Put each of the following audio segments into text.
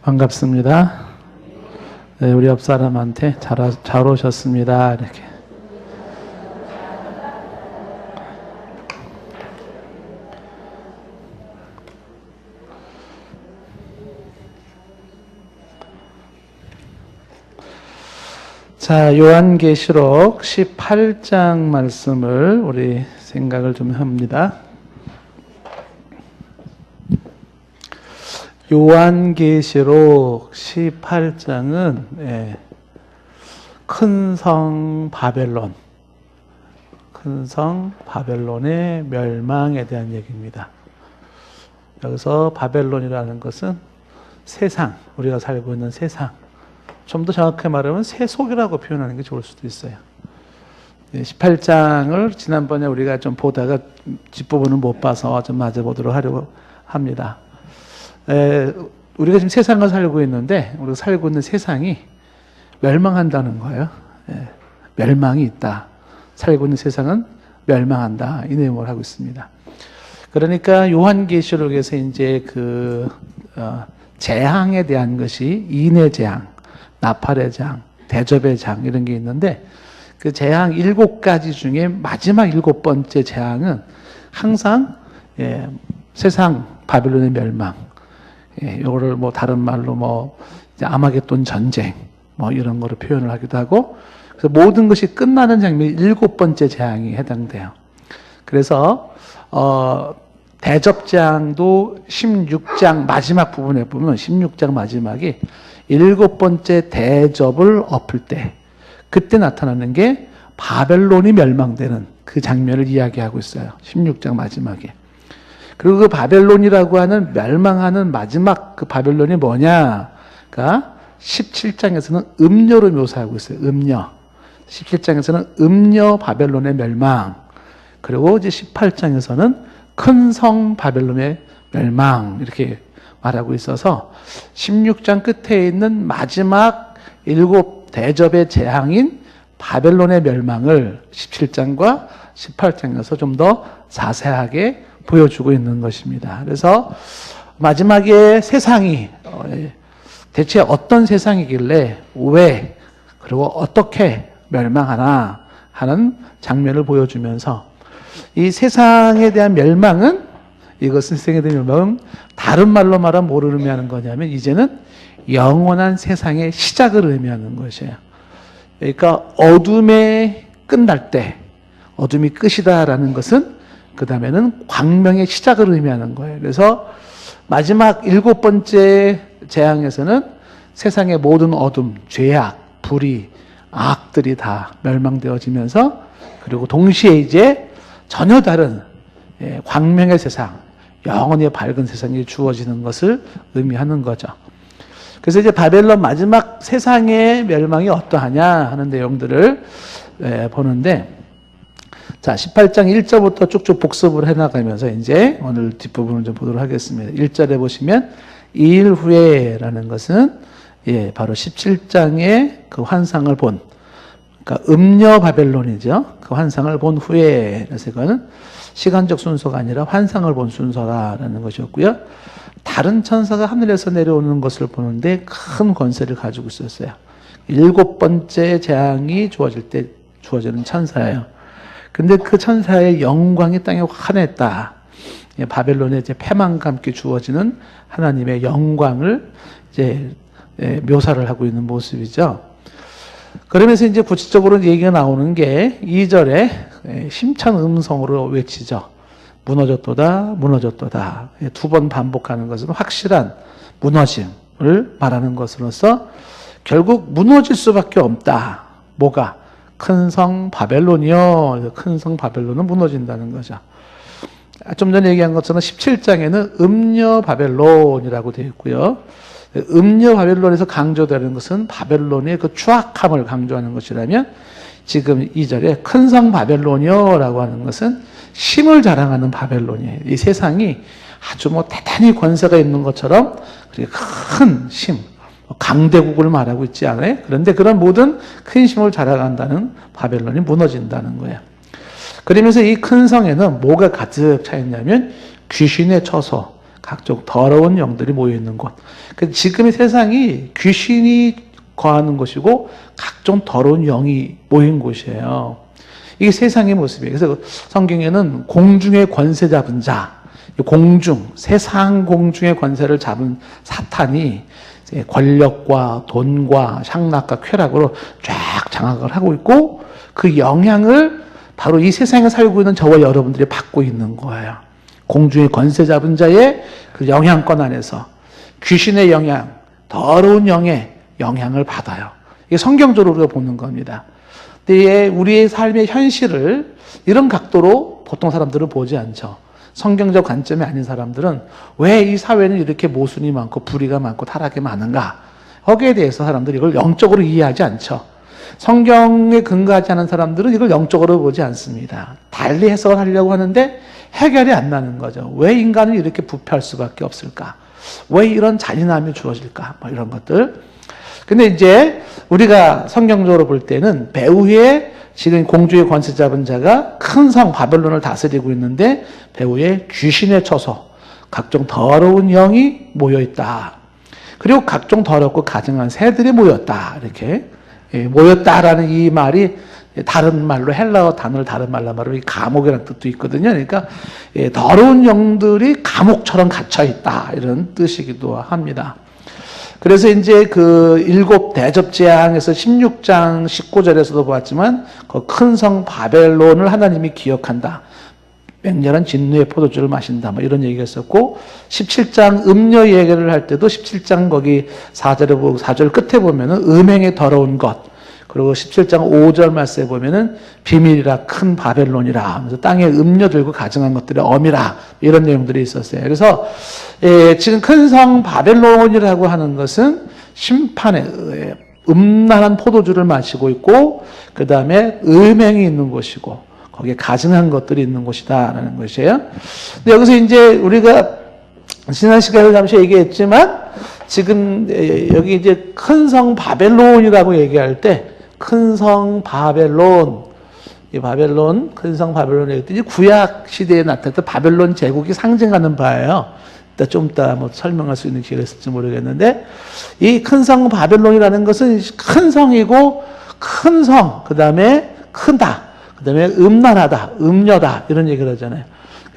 반갑습니다. 네, 우리 옆 사람한테 잘 오셨습니다. 이렇게. 자, 요한계시록 18장 말씀을 우리 생각을 좀 합니다. 요한계시록 18장은 큰 성 바벨론, 큰 성 바벨론의 멸망에 대한 얘기입니다. 여기서 바벨론이라는 것은 세상, 우리가 살고 있는 세상, 좀 더 정확하게 말하면 세속이라고 표현하는 게 좋을 수도 있어요. 18장을 지난번에 우리가 좀 보다가 뒷부분은 못 봐서 좀 맞아보도록 하려고 합니다. 우리가 지금 세상을 살고 있는데, 우리가 살고 있는 세상이 멸망한다는 거예요. 멸망이 있다. 살고 있는 세상은 멸망한다. 이 내용을 하고 있습니다. 그러니까 요한계시록에서 이제 재앙에 대한 것이 인의 재앙, 나팔의 재앙, 대접의 재앙 이런 게 있는데, 그 재앙 7가지 중에 마지막 7번째 재앙은 항상 세상 바벨론의 멸망, 이거를 다른 말로 이제 아마겟돈 전쟁 이런 거로 표현을 하기도 하고, 그래서 모든 것이 끝나는 장면이 7번째 재앙이 해당돼요. 그래서 대접재앙도 16장 마지막 부분에 보면 16장 마지막이 7번째 대접을 엎을 때, 그때 나타나는 게 바벨론이 멸망되는 그 장면을 이야기하고 있어요. 16장 마지막에. 그리고 그 바벨론이라고 하는 멸망하는 마지막 그 바벨론이 뭐냐가 17장에서는 음녀로 묘사하고 있어요. 음녀. 17장에서는 음녀 바벨론의 멸망. 그리고 이제 18장에서는 큰 성 바벨론의 멸망. 이렇게 말하고 있어서 16장 끝에 있는 마지막 7 대접의 재앙인 바벨론의 멸망을 17장과 18장에서 좀 더 자세하게 보여주고 있는 것입니다. 그래서 마지막에 세상이 대체 어떤 세상이길래 왜 그리고 어떻게 멸망하나 하는 장면을 보여주면서, 이 세상에 대한 멸망은, 이것은 세상에 대한 멸망은 다른 말로 말하면 뭐를 의미하는 거냐면 이제는 영원한 세상의 시작을 의미하는 것이에요. 그러니까 어둠에 끝날 때, 어둠이 끝이다라는 것은 그 다음에는 광명의 시작을 의미하는 거예요. 그래서 마지막 7번째 재앙에서는 세상의 모든 어둠, 죄악, 불의, 악들이 다 멸망되어지면서, 그리고 동시에 이제 전혀 다른 광명의 세상, 영원히 밝은 세상이 주어지는 것을 의미하는 거죠. 그래서 이제 바벨론 마지막 세상의 멸망이 어떠하냐 하는 내용들을 보는데, 자, 18장 1절부터 쭉쭉 복습을 해나가면서 이제 오늘 뒷부분을 좀 보도록 하겠습니다. 1절에 보시면, 2일 후에라는 것은 바로 17장의 그 환상을 본, 그러니까 음녀 바벨론이죠. 그 환상을 본 후에, 그래서 이거는 시간적 순서가 아니라 환상을 본 순서라는 것이었고요. 다른 천사가 하늘에서 내려오는 것을 보는데 큰 권세를 가지고 있었어요. 7번째 재앙이 주어질 때 주어지는 천사예요. 근데 그 천사의 영광이 땅에 환했다. 바벨론의 이제 패망과 함께 주어지는 하나님의 영광을 이제 묘사를 하고 있는 모습이죠. 그러면서 이제 구체적으로 얘기가 나오는 게 2절에 힘찬 음성으로 외치죠. 무너졌도다, 무너졌도다. 2번 반복하는 것은 확실한 무너짐을 말하는 것으로서 결국 무너질 수밖에 없다. 뭐가? 큰 성 바벨론이요. 큰 성 바벨론은 무너진다는 거죠. 좀 전에 얘기한 것처럼 17장에는 음녀 바벨론이라고 되어 있고요. 음녀 바벨론에서 강조되는 것은 바벨론의 그 추악함을 강조하는 것이라면, 지금 2절에 큰 성 바벨론이요 라고 하는 것은 힘을 자랑하는 바벨론이에요. 이 세상이 아주 대단히 권세가 있는 것처럼 그렇게 큰 힘, 강대국을 말하고 있지 않아요? 그런데 그런 모든 큰 힘을 자랑한다는 바벨론이 무너진다는 거예요. 그러면서 이 큰 성에는 뭐가 가득 차 있냐면 귀신의 처소, 각종 더러운 영들이 모여있는 곳. 지금의 세상이 귀신이 거하는 곳이고 각종 더러운 영이 모인 곳이에요. 이게 세상의 모습이에요. 그래서 성경에는 공중의 권세 잡은 자, 공중, 세상 공중의 권세를 잡은 사탄이 권력과 돈과 향락과 쾌락으로 쫙 장악을 하고 있고 그 영향을 바로 이 세상에 살고 있는 저와 여러분들이 받고 있는 거예요. 공중의 권세 잡은 자의 그 영향권 안에서 귀신의 영향, 더러운 영의 영향을 받아요. 이게 성경적으로 우리가 보는 겁니다. 근데 우리의 삶의 현실을 이런 각도로 보통 사람들은 보지 않죠. 성경적 관점이 아닌 사람들은 왜 이 사회는 이렇게 모순이 많고 불의가 많고 타락이 많은가? 거기에 대해서 사람들이 이걸 영적으로 이해하지 않죠. 성경에 근거하지 않은 사람들은 이걸 영적으로 보지 않습니다. 달리 해석을 하려고 하는데 해결이 안 나는 거죠. 왜 인간은 이렇게 부패할 수밖에 없을까? 왜 이런 잔인함이 주어질까? 뭐 이런 것들. 근데 이제 우리가 성경적으로 볼 때는 배후에 지금 공주의 권세 잡은 자가 큰 성 바벨론을 다스리고 있는데 배후에 귀신의 처소, 각종 더러운 영이 모여있다. 그리고 각종 더럽고 가증한 새들이 모였다. 이렇게 모였다라는 이 말이 다른 말로 헬라어 단어를 다른 말로 말하면 감옥이라는 뜻도 있거든요. 그러니까 더러운 영들이 감옥처럼 갇혀 있다 이런 뜻이기도 합니다. 그래서 이제 그 일곱 대접 재앙에서 16장 19절에서도 보았지만 그 큰 성 바벨론을 하나님이 기억한다. 맹렬한 진노의 포도주를 마신다. 뭐 이런 얘기가 있었고 17장 음녀 얘기를 할 때도 17장 거기 4절에 보고 4절 끝에 보면은 음행의 더러운 것. 그리고 17장 5절 말씀에 보면은 비밀이라 큰 바벨론이라 하면서 땅에 음녀 들고 가증한 것들의 엄이라 이런 내용들이 있었어요. 그래서 지금 큰 성 바벨론이라고 하는 것은 심판의 음란한 포도주를 마시고 있고 그 다음에 음행이 있는 곳이고 거기에 가증한 것들이 있는 곳이다라는 것이에요. 근데 여기서 이제 우리가 지난 시간에 잠시 얘기했지만 지금 여기 이제 큰 성 바벨론이라고 얘기할 때 큰 성 바벨론, 이 바벨론, 큰 성 바벨론 얘기 구약 시대에 나타났던 바벨론 제국이 상징하는 바예요. 좀 이따 뭐 설명할 수 있는 기회가 있을지 모르겠는데 이 큰 성 바벨론이라는 것은 큰 성이고 큰 성, 그 다음에 크다, 그 다음에 음란하다, 음녀다 이런 얘기를 하잖아요.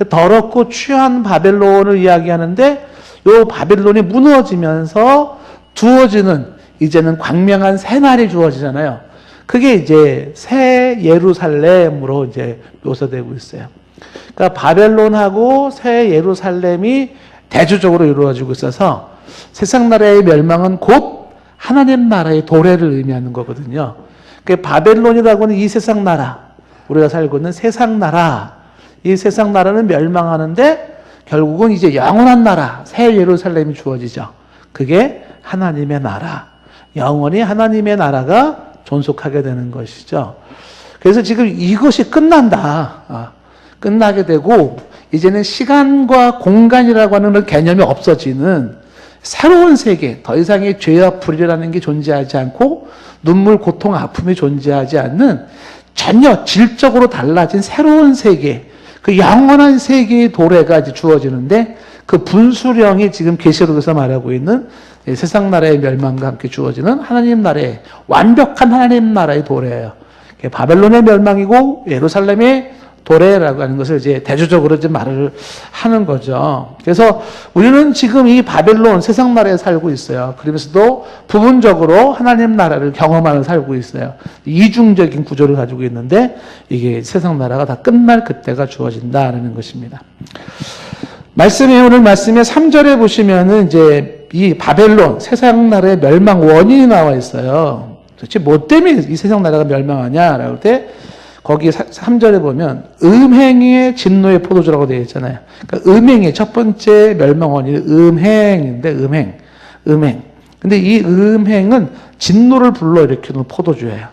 더럽고 취한 바벨론을 이야기하는데 이 바벨론이 무너지면서 주어지는 이제는 광명한 새날이 주어지잖아요. 그게 이제 새 예루살렘으로 이제 묘사되고 있어요. 그러니까 바벨론하고 새 예루살렘이 대조적으로 이루어지고 있어서 세상 나라의 멸망은 곧 하나님 나라의 도래를 의미하는 거거든요. 그러니까 바벨론이라고 하는 이 세상 나라, 우리가 살고 있는 세상 나라, 이 세상 나라는 멸망하는데 결국은 이제 영원한 나라, 새 예루살렘이 주어지죠. 그게 하나님의 나라, 영원히 하나님의 나라가 존속하게 되는 것이죠. 그래서 지금 이것이 끝난다. 끝나게 되고 이제는 시간과 공간이라고 하는 개념이 없어지는 새로운 세계, 더 이상의 죄와 불의라는 게 존재하지 않고 눈물, 고통, 아픔이 존재하지 않는 전혀 질적으로 달라진 새로운 세계, 그 영원한 세계의 도래가 이제 주어지는데 그 분수령이 지금 계시록에서 말하고 있는 세상 나라의 멸망과 함께 주어지는 하나님 나라의 완벽한 하나님 나라의 도래예요. 바벨론의 멸망이고 예루살렘의 도래라고 하는 것을 이제 대조적으로 이제 말을 하는 거죠. 그래서 우리는 지금 이 바벨론 세상 나라에 살고 있어요. 그러면서도 부분적으로 하나님 나라를 경험하며 살고 있어요. 이중적인 구조를 가지고 있는데 이게 세상 나라가 다 끝날 그때가 주어진다라는 것입니다. 오늘 말씀의 3절에 보시면은 이제 이 바벨론 세상 나라의 멸망 원인이 나와 있어요. 도대체 뭐 때문에 이 세상 나라가 멸망하냐라고 할 때 거기 3절에 보면 음행의 진노의 포도주라고 되어 있잖아요. 그러니까 음행의 첫 번째 멸망 원인이 음행인데 음행. 근데 이 음행은 진노를 불러일으키는 포도주예요.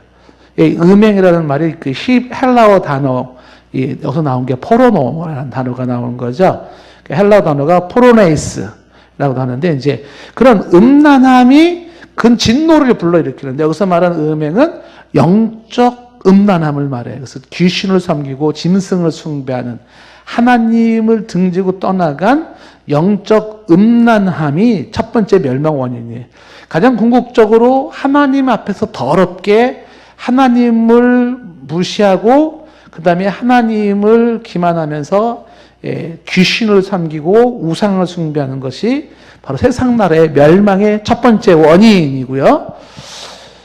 이 음행이라는 말이 그 헬라어 단어, 여기서 나온 게 포르노라는 단어가 나온 거죠. 헬라어 단어가 포로네이스라고 하는데 이제 그런 음란함이 그 진노를 불러일으키는데 여기서 말하는 음행은 영적 음란함을 말해요. 그래서 귀신을 섬기고 짐승을 숭배하는 하나님을 등지고 떠나간 영적 음란함이 첫 번째 멸망 원인이에요. 가장 궁극적으로 하나님 앞에서 더럽게 하나님을 무시하고 그 다음에 하나님을 기만하면서 귀신을 섬기고 우상을 숭배하는 것이 바로 세상 나라의 멸망의 첫 번째 원인이고요.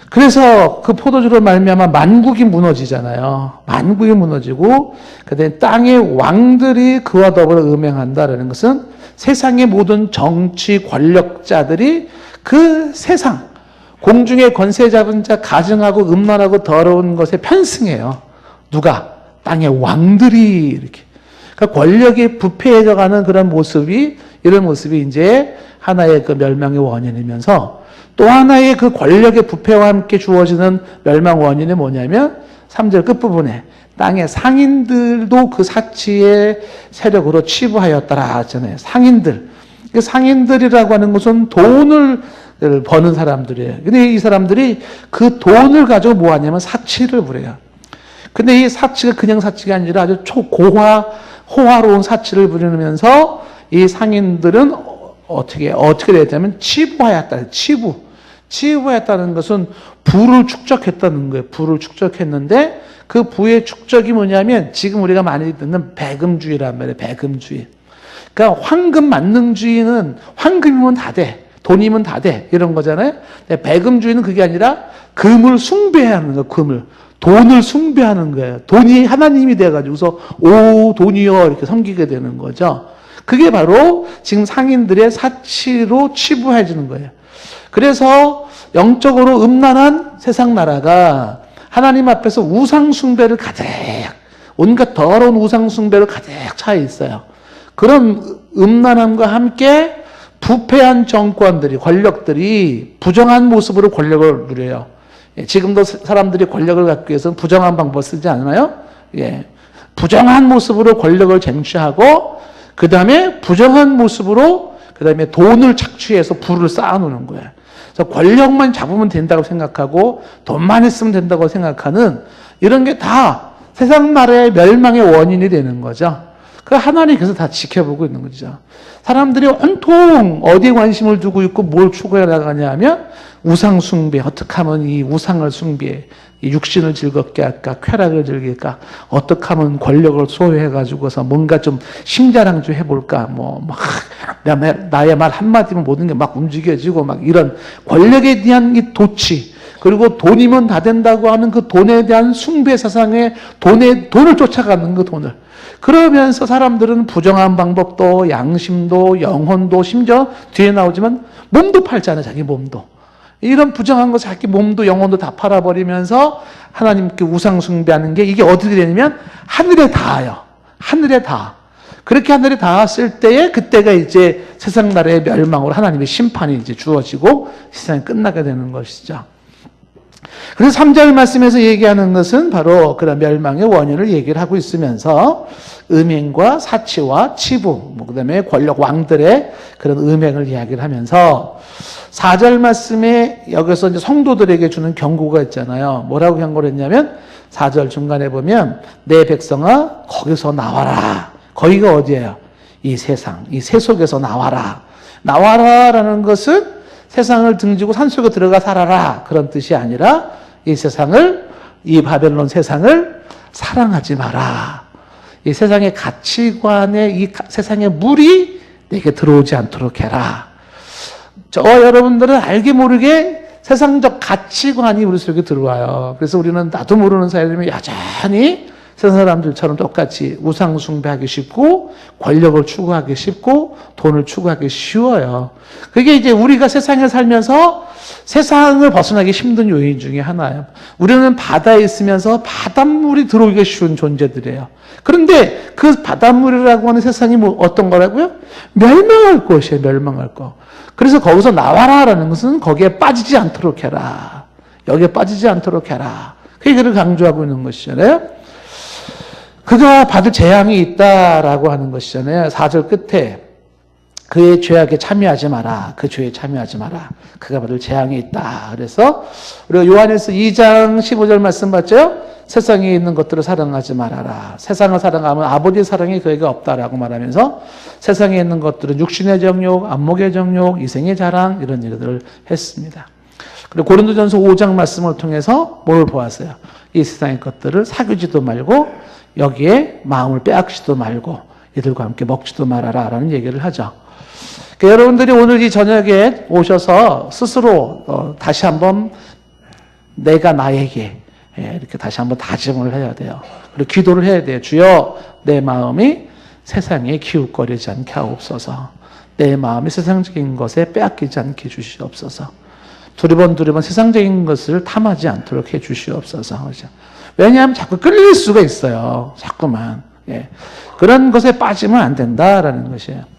그래서 그 포도주로 말미암아 만국이 무너지잖아요. 만국이 무너지고 그다음에 땅의 왕들이 그와 더불어 음행한다라는 것은 세상의 모든 정치 권력자들이 그 세상 공중의 권세 잡은 자 가증하고 음란하고 더러운 것에 편승해요. 누가? 땅의 왕들이 이렇게. 그러니까 권력이 부패해져 가는 그런 모습이 이런 모습이 이제 하나의 그 멸망의 원인이면서 또 하나의 그 권력의 부패와 함께 주어지는 멸망 원인이 뭐냐면 3절 끝부분에 땅의 상인들도 그 사치의 세력으로 치부하였더라 하잖아요. 상인들. 그 상인들이라고 하는 것은 돈을 버는 사람들이에요. 근데 이 사람들이 그 돈을 가지고 뭐 하냐면 사치를 부려요. 근데 이 사치가 그냥 사치가 아니라 아주 호화로운 사치를 부리면서 이 상인들은 어떻게 됐냐면 치부하였다. 치부했다는 것은 부를 축적했다는 거예요. 부를 축적했는데 그 부의 축적이 뭐냐면 지금 우리가 많이 듣는 배금주의란 말이에요. 배금주의. 그러니까 황금 만능주의는 황금이면 다 돼. 돈이면 다 돼. 이런 거잖아요. 근데 배금주의는 그게 아니라 금을 숭배하는 거예요. 금을. 돈을 숭배하는 거예요. 돈이 하나님이 돼가지고서 오 돈이요 이렇게 섬기게 되는 거죠. 그게 바로 지금 상인들의 사치로 치부해지는 거예요. 그래서 영적으로 음란한 세상 나라가 하나님 앞에서 우상 숭배를 가득 온갖 더러운 우상 숭배를 가득 차 있어요. 그런 음란함과 함께 부패한 정권들이 권력들이 부정한 모습으로 권력을 누려요. 지금도 사람들이 권력을 갖기 위해서는 부정한 방법을 쓰지 않나요? 예. 부정한 모습으로 권력을 쟁취하고 그 다음에 부정한 모습으로 그 다음에 돈을 착취해서 부를 쌓아놓는 거예요. 그래서 권력만 잡으면 된다고 생각하고 돈만 있으면 된다고 생각하는 이런 게 다 세상 나라의 멸망의 원인이 되는 거죠. 그 하나님께서 다 지켜보고 있는 거죠. 사람들이 온통 어디에 관심을 두고 있고 뭘 추구해 나가냐 하면 우상 숭배, 어떻게 하면 이 우상을 숭배해, 이 육신을 즐겁게 할까, 쾌락을 즐길까, 어떻게 하면 권력을 소유해가지고서 뭔가 좀 심자랑 좀 해볼까, 나의 말 한마디면 모든 게 막 움직여지고 막 이런 권력에 대한 이 도취, 그리고 돈이면 다 된다고 하는 그 돈에 대한 숭배 사상에 돈을 쫓아가는 그 돈을. 그러면서 사람들은 부정한 방법도 양심도 영혼도 심지어 뒤에 나오지만 몸도 팔잖아요. 자기 몸도. 이런 부정한 거 자기 몸도 영혼도 다 팔아버리면서 하나님께 우상 숭배하는 게 이게 어떻게 되냐면 하늘에 닿아요. 하늘에 닿아. 그렇게 하늘에 닿았을 때에 그때가 이제 세상 나라의 멸망으로 하나님의 심판이 이제 주어지고 세상이 끝나게 되는 것이죠. 그래서 3절 말씀에서 얘기하는 것은 바로 그런 멸망의 원인을 얘기를 하고 있으면서 음행과 사치와 치부, 그 다음에 권력 왕들의 그런 음행을 이야기를 하면서 4절 말씀에 여기서 이제 성도들에게 주는 경고가 있잖아요. 뭐라고 경고를 했냐면 4절 중간에 보면 내 백성아 거기서 나와라. 거기가 어디예요? 이 세상, 이 세속에서 나와라. 나와라라는 것은 세상을 등지고 산속에 들어가 살아라 그런 뜻이 아니라 이 세상을, 이 바벨론 세상을 사랑하지 마라. 이 세상의 가치관에 이 세상의 물이 내게 들어오지 않도록 해라. 여러분들은 알게 모르게 세상적 가치관이 우리 속에 들어와요. 그래서 우리는 나도 모르는 사이에 여전히 세상 사람들처럼 똑같이 우상 숭배하기 쉽고 권력을 추구하기 쉽고 돈을 추구하기 쉬워요. 그게 이제 우리가 세상에 살면서 세상을 벗어나기 힘든 요인 중에 하나예요. 우리는 바다에 있으면서 바닷물이 들어오기가 쉬운 존재들이에요. 그런데 그 바닷물이라고 하는 세상이 뭐 어떤 거라고요? 멸망할 것이에요. 멸망할 것. 그래서 거기서 나와라라는 것은 거기에 빠지지 않도록 해라. 여기에 빠지지 않도록 해라. 그걸 강조하고 있는 것이잖아요. 그가 받을 재앙이 있다라고 하는 것이잖아요. 4절 끝에 그의 죄악에 참여하지 마라. 그 죄에 참여하지 마라. 그가 받을 재앙이 있다. 그래서 우리가 요한일서 2장 15절 말씀 봤죠? 세상에 있는 것들을 사랑하지 말아라. 세상을 사랑하면 아버지의 사랑이 그에게 없다라고 말하면서 세상에 있는 것들은 육신의 정욕, 안목의 정욕, 이생의 자랑 이런 일들을 했습니다. 그리고 고린도전서 5장 말씀을 통해서 뭘 보았어요? 이 세상의 것들을 사귀지도 말고 여기에 마음을 빼앗기지도 말고 이들과 함께 먹지도 말아라 라는 얘기를 하죠. 그러니까 여러분들이 오늘 이 저녁에 오셔서 스스로 다시 한번 내가 나에게 이렇게 다시 한번 다짐을 해야 돼요. 그리고 기도를 해야 돼요. 주여 내 마음이 세상에 기웃거리지 않게 하옵소서. 내 마음이 세상적인 것에 빼앗기지 않게 해주시옵소서. 두리번 세상적인 것을 탐하지 않도록 해주시옵소서. 그렇죠? 왜냐하면 자꾸 끌릴 수가 있어요. 자꾸만. 그런 것에 빠지면 안 된다라는 것이에요.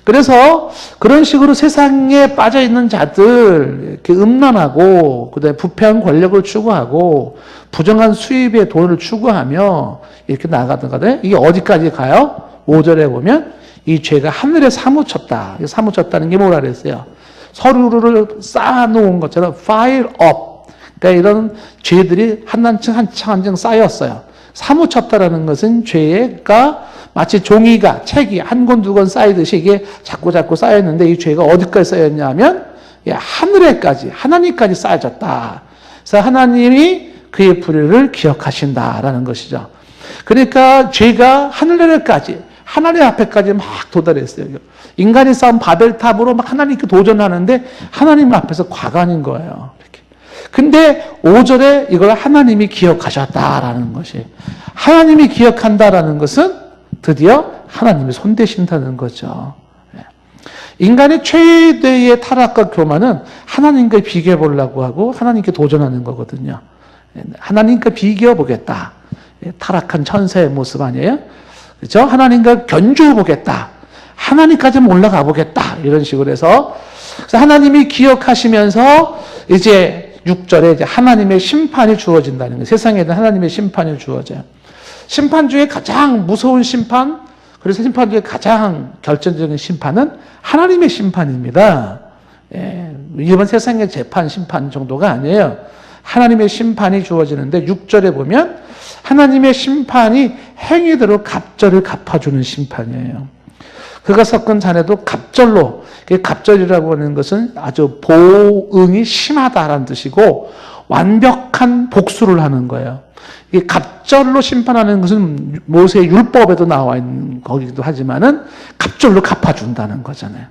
그래서 그런 식으로 세상에 빠져 있는 자들, 이렇게 음란하고, 그 다음에 부패한 권력을 추구하고, 부정한 수입의 돈을 추구하며, 이렇게 나가다가, 이게 어디까지 가요? 5절에 보면, 이 죄가 하늘에 사무쳤다. 사무쳤다는 게 뭐라 그랬어요? 서류를 쌓아놓은 것처럼 file up. 그러니까 이런 죄들이 한 층 쌓였어요. 사무쳤다라는 것은 죄가 마치 종이가, 책이 한 권, 두 권 쌓이듯이 이게 자꾸 쌓였는데 이 죄가 어디까지 쌓였냐 하면 하늘에까지, 하나님까지 쌓여졌다. 그래서 하나님이 그의 불의를 기억하신다라는 것이죠. 그러니까 죄가 하늘에까지, 하나님 앞에까지 막 도달했어요. 인간이 쌓은 바벨탑으로 막 하나님께 도전하는데 하나님 앞에서 과간인 거예요. 이렇게. 근데 5절에 이걸 하나님이 기억하셨다라는 것이, 하나님이 기억한다라는 것은 드디어 하나님이 손대신다는 거죠. 인간의 최대의 타락과 교만은 하나님과 비교해 보려고 하고 하나님께 도전하는 거거든요. 하나님과 비교해 보겠다. 타락한 천사의 모습 아니에요? 그렇죠? 하나님과 견주어 보겠다. 하나님까지 올라가 보겠다. 이런 식으로 해서 그래서 하나님이 기억하시면서 이제 6절에 이제 하나님의 심판이 주어진다는 거예요. 세상에는 하나님의 심판이 주어져요. 심판 중에 가장 무서운 심판, 그래서 심판 중에 가장 결정적인 심판은 하나님의 심판입니다. 일반 세상의 재판, 심판 정도가 아니에요. 하나님의 심판이 주어지는데 6절에 보면 하나님의 심판이 행위대로 갑절을 갚아주는 심판이에요. 그가 섞은 자네도 갑절로, 갑절이라고 하는 것은 아주 보응이 심하다라는 뜻이고 완벽한 복수를 하는 거예요. 이 갑절로 심판하는 것은 모세의 율법에도 나와 있는 거기도 하지만은 갑절로 갚아준다는 거잖아요.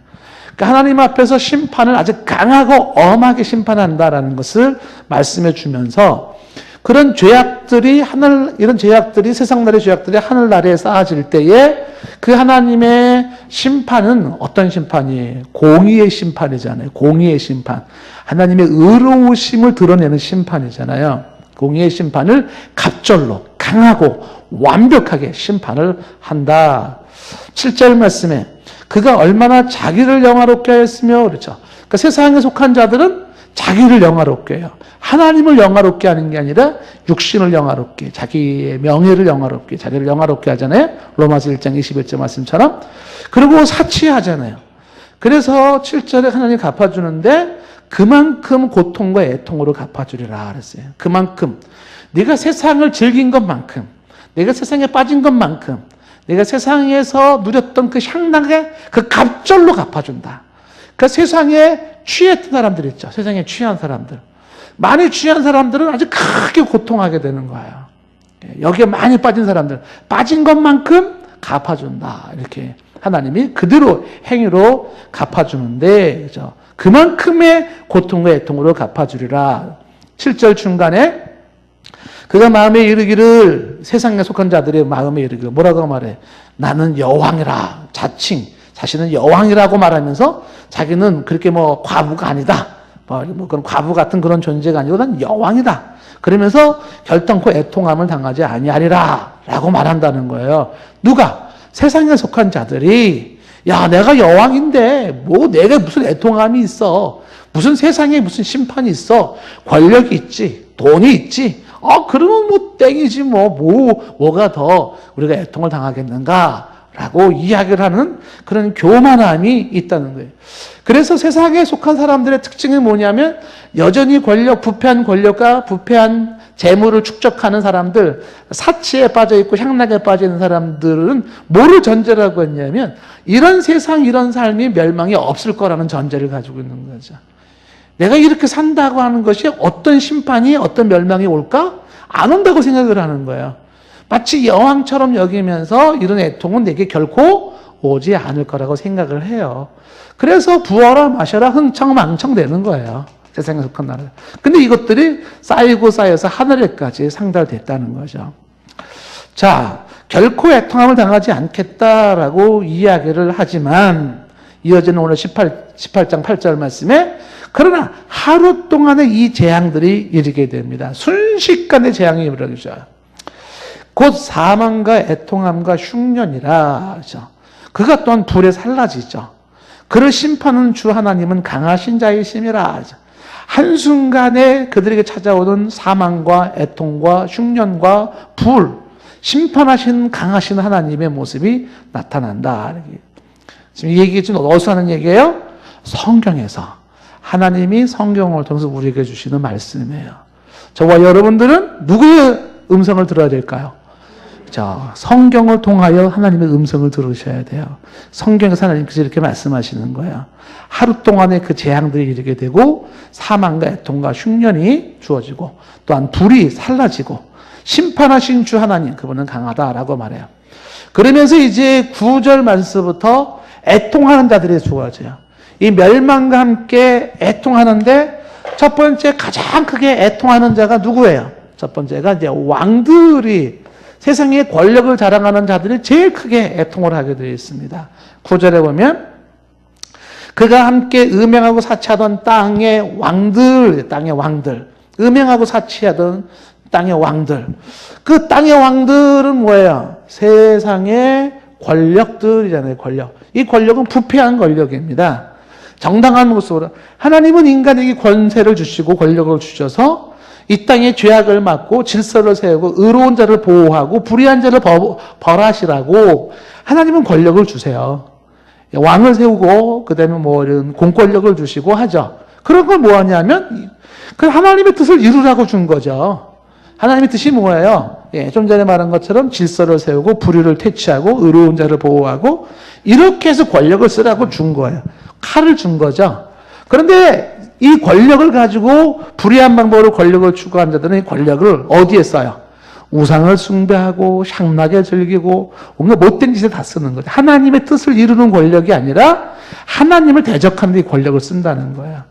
그러니까 하나님 앞에서 심판을 아주 강하고 엄하게 심판한다라는 것을 말씀해 주면서 그런 죄악들이 이런 죄악들이 세상날의 죄악들이 하늘나라에 쌓아질 때에 그 하나님의 심판은 어떤 심판이에요? 공의의 심판이잖아요. 공의의 심판. 하나님의 의로우심을 드러내는 심판이잖아요. 공의의 심판을 갑절로 강하고 완벽하게 심판을 한다. 7절 말씀에 그가 얼마나 자기를 영화롭게 하였으며 그렇죠. 그러니까 세상에 속한 자들은 자기를 영화롭게 해요. 하나님을 영화롭게 하는 게 아니라 육신을 영화롭게, 자기의 명예를 영화롭게, 자기를 영화롭게 하잖아요. 로마서 1장 21절 말씀처럼. 그리고 사치하잖아요. 그래서 7절에 하나님이 갚아주는데 그만큼 고통과 애통으로 갚아주리라 그랬어요. 그만큼 네가 세상을 즐긴 것만큼, 내가 세상에 빠진 것만큼, 내가 세상에서 누렸던 그 향락의 그 갑절로 갚아준다. 그 세상에 취했던 사람들 있죠. 세상에 취한 사람들. 많이 취한 사람들은 아주 크게 고통하게 되는 거예요. 여기에 많이 빠진 사람들, 빠진 것만큼 갚아준다. 이렇게 하나님이 그대로 행위로 갚아주는데, 그죠? 그만큼의 고통과 애통으로 갚아주리라. 7절 중간에 그가 마음에 이르기를, 세상에 속한 자들의 마음에 이르기를 뭐라고 말해? 나는 여왕이라. 자신은 여왕이라고 말하면서 자기는 그렇게 과부가 아니다. 그런 과부 같은 그런 존재가 아니고 난 여왕이다. 그러면서 결단코 애통함을 당하지 아니하리라 라고 말한다는 거예요. 누가? 세상에 속한 자들이 야, 내가 여왕인데 내가 무슨 애통함이 있어. 무슨 세상에 무슨 심판이 있어. 권력이 있지. 돈이 있지. 그러면 땡이지 뭐가 더 우리가 애통을 당하겠는가 라고 이야기를 하는 그런 교만함이 있다는 거예요. 그래서 세상에 속한 사람들의 특징이 뭐냐면 여전히 부패한 권력과 부패한 재물을 축적하는 사람들, 사치에 빠져있고 향락에 빠져있는 사람들은 뭐를 전제로 하고 있냐면 이런 세상, 이런 삶이 멸망이 없을 거라는 전제를 가지고 있는 거죠. 내가 이렇게 산다고 하는 것이 어떤 심판이, 어떤 멸망이 올까? 안 온다고 생각을 하는 거예요. 마치 여왕처럼 여기면서 이런 애통은 내게 결코 오지 않을 거라고 생각을 해요. 그래서 부어라 마셔라 흥청망청 되는 거예요. 세상에 속한 나라. 근데 이것들이 쌓이고 쌓여서 하늘에까지 상달됐다는 거죠. 자, 결코 애통함을 당하지 않겠다라고 이야기를 하지만 이어지는 오늘 18장 8절 말씀에 그러나 하루 동안에 이 재앙들이 이르게 됩니다. 순식간에 재앙이 이르죠. 곧 사망과 애통함과 흉년이라 하죠. 그가 또한 불에 살라지죠. 그를 심판하는 주 하나님은 강하신 자이심이라 하죠. 한순간에 그들에게 찾아오는 사망과 애통과 흉년과 불, 심판하신 강하신 하나님의 모습이 나타난다. 지금 이 얘기 지금 어디서 하는 얘기예요? 성경에서. 하나님이 성경을 통해서 우리에게 주시는 말씀이에요. 저와 여러분들은 누구의 음성을 들어야 될까요? 자, 성경을 통하여 하나님의 음성을 들으셔야 돼요. 성경에서 하나님께서 이렇게 말씀하시는 거예요. 하루 동안에 그 재앙들이 이르게 되고 사망과 애통과 흉년이 주어지고 또한 불이 살라지고 심판하신 주 하나님 그분은 강하다라고 말해요. 그러면서 이제 9절 말씀부터 애통하는 자들이 주어져요. 이 멸망과 함께 애통하는데 첫 번째 가장 크게 애통하는 자가 누구예요? 첫 번째가 이제 왕들이 세상에 권력을 자랑하는 자들이 제일 크게 애통을 하게 되어 있습니다. 9절에 보면 그가 함께 음행하고 사치하던 땅의 왕들, 음행하고 사치하던 땅의 왕들. 그 땅의 왕들은 뭐예요? 세상의 권력들이잖아요, 권력. 이 권력은 부패한 권력입니다. 정당한 모습으로. 하나님은 인간에게 권세를 주시고 권력을 주셔서 이 땅에 죄악을 막고 질서를 세우고 의로운 자를 보호하고 불의한 자를 벌하시라고 하나님은 권력을 주세요. 왕을 세우고 그다음에 뭐 이런 공권력을 주시고 하죠. 그런 걸 뭐 하냐면 그 하나님의 뜻을 이루라고 준 거죠. 하나님의 뜻이 뭐예요? 예, 좀 전에 말한 것처럼 질서를 세우고 불의를 퇴치하고 의로운 자를 보호하고 이렇게 해서 권력을 쓰라고 준 거예요. 칼을 준 거죠. 그런데 이 권력을 가지고 불의한 방법으로 권력을 추구한 자들은 이 권력을 어디에 써요? 우상을 숭배하고 향락에 즐기고 뭔가 못된 짓에 다 쓰는 거죠. 하나님의 뜻을 이루는 권력이 아니라 하나님을 대적하는 데 권력을 쓴다는 거예요.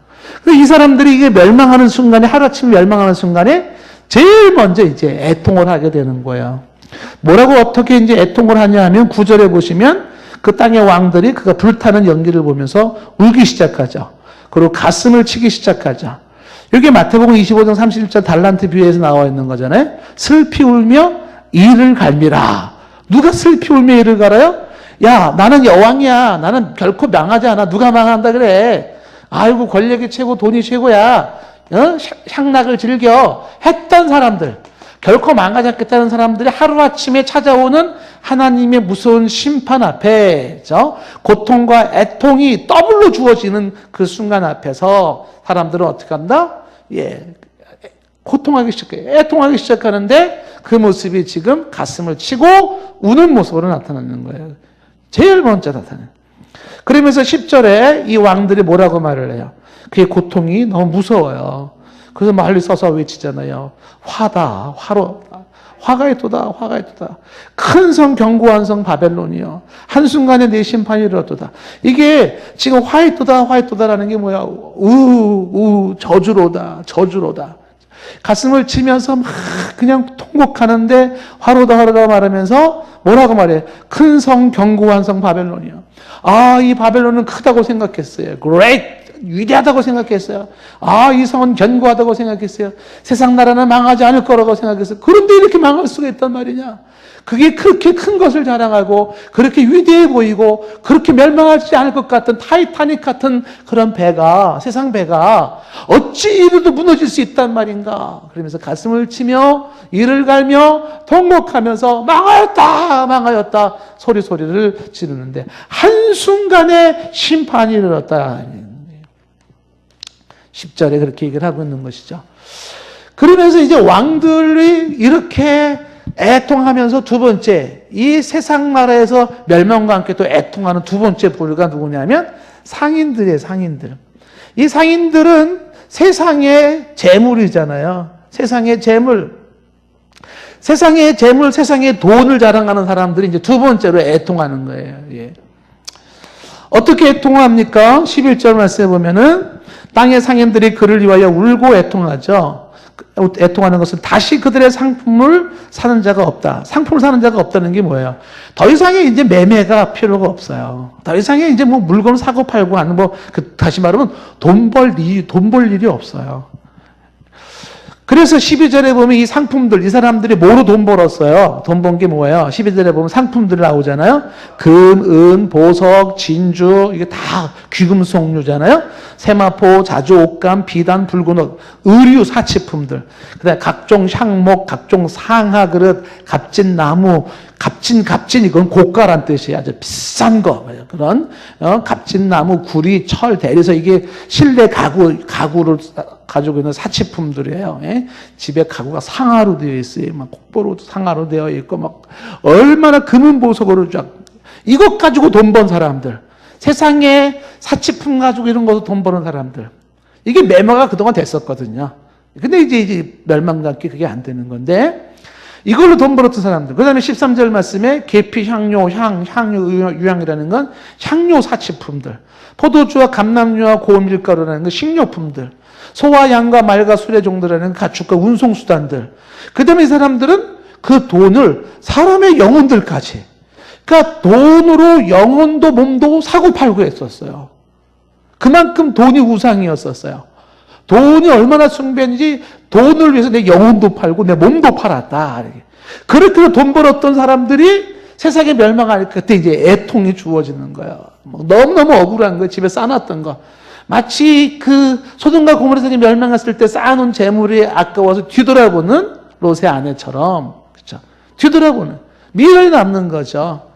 이 사람들이 이게 멸망하는 순간에 하루아침에 멸망하는 순간에 제일 먼저 이제 애통을 하게 되는 거예요. 뭐라고 어떻게 이제 애통을 하냐 하면 9절에 보시면 그 땅의 왕들이 그가 불타는 연기를 보면서 울기 시작하죠. 그리고 가슴을 치기 시작하죠. 여기 마태복음 25장 31절 달란트 비유에서 나와 있는 거잖아요. 슬피 울며 이를 갈미라. 누가 슬피 울며 이를 갈아요? 야, 나는 여왕이야. 나는 결코 망하지 않아. 누가 망한다 그래. 아이고, 권력이 최고, 돈이 최고야. 향락을 즐겨. 했던 사람들. 결코 망하지 않겠다는 사람들이 하루아침에 찾아오는 하나님의 무서운 심판 앞에 고통과 애통이 더블로 주어지는 그 순간 앞에서 사람들은 어떻게 한다? 예, 고통하기 시작해요. 애통하기 시작하는데 그 모습이 지금 가슴을 치고 우는 모습으로 나타나는 거예요. 제일 먼저 나타나요. 그러면서 10절에 이 왕들이 뭐라고 말을 해요? 그의 고통이 너무 무서워요. 그래서 말리 써서 외치잖아요. 화다, 화가 있도다, 화가 있도다. 큰 성 견고한 성 바벨론이요. 한순간에 내 심판이 이르렀도다. 이게 지금 화 있도다라는 게 뭐야? 저주로다. 가슴을 치면서 막 그냥 통곡하는데 화로다 말하면서 뭐라고 말해? 큰 성 견고한 성 바벨론이요. 아, 이 바벨론은 크다고 생각했어요. Great 위대하다고 생각했어요. 이 성은 견고하다고 생각했어요. 세상 나라는 망하지 않을 거라고 생각했어요. 그런데 이렇게 망할 수가 있단 말이냐. 그게 그렇게 큰 것을 자랑하고 그렇게 위대해 보이고 그렇게 멸망하지 않을 것 같은 타이타닉 같은 그런 배가, 세상 배가 어찌 이래도 무너질 수 있단 말인가. 그러면서 가슴을 치며 이를 갈며 통곡하면서 망하였다 망하였다 소리를 지르는데 한순간에 심판이 이르렀다. 10절에 그렇게 얘기를 하고 있는 것이죠. 그러면서 이제 왕들이 이렇게 애통하면서 두 번째, 이 세상 나라에서 멸망과 함께 또 애통하는 두 번째 부류가 누구냐면 상인들이에요, 상인들. 이 상인들은 세상의 재물이잖아요. 세상의 재물. 세상의 재물, 세상의 돈을 자랑하는 사람들이 이제 두 번째로 애통하는 거예요. 예. 어떻게 애통합니까? 11절 말씀에 보면은 땅의 상인들이 그를 위하여 울고 애통하죠. 애통하는 것은 다시 그들의 상품을 사는 자가 없다. 상품을 사는 자가 없다는 게 뭐예요? 더 이상의 이제 매매가 필요가 없어요. 더 이상의 이제 뭐 물건을 사고 팔고 하는 다시 말하면 돈 벌 일이 없어요. 그래서 12절에 보면 이 상품들, 이 사람들이 뭐로 돈 벌었어요? 돈 번 게 뭐예요? 12절에 보면 상품들이 나오잖아요. 금, 은, 보석, 진주, 이게 다 귀금속류잖아요. 세마포, 자주, 옷감, 비단, 붉은 옷, 의류, 사치품들. 그다음에 각종 향목, 각종 상하 그릇, 값진 나무, 값진 이건 고가란 뜻이에요. 아주 비싼 거. 그런 값진 나무, 구리, 철, 대리석 이게 실내 가구를 가지고 있는 사치품들이에요. 예? 집에 가구가 상하로 되어 있어요. 막 kok보로 상하로 되어 있고 막 얼마나 금은 보석으로 쫙 이것 가지고 돈 번 사람들. 세상에 사치품 가지고 이런 거로 돈 버는 사람들. 이게 매매가 그동안 됐었거든요. 근데 이제 멸망과 함께 그게 안 되는 건데 이걸로 돈 벌었던 사람들. 그 다음에 13절 말씀에 계피, 향료, 유향이라는 건 향료 사치품들. 포도주와 감람류와 고운 밀가루라는 건 식료품들. 소와 양과 말과 수레종들이라는 가축과 운송수단들. 그 다음에 이 사람들은 그 돈을 사람의 영혼들까지. 그러니까 돈으로 영혼도 몸도 사고 팔고 했었어요. 그만큼 돈이 우상이었었어요. 돈이 얼마나 숭배인지 돈을 위해서 내 영혼도 팔고 내 몸도 팔았다. 그렇게 돈 벌었던 사람들이 세상에 멸망할 그때 이제 애통이 주어지는 거예요. 너무너무 억울한 거예요. 집에 쌓아놨던 거. 마치 그 소돔과 고모라산이 멸망했을 때 쌓아놓은 재물이 아까워서 뒤돌아보는 롯의 아내처럼, 그렇죠? 뒤돌아보는 미련이 남는 거죠.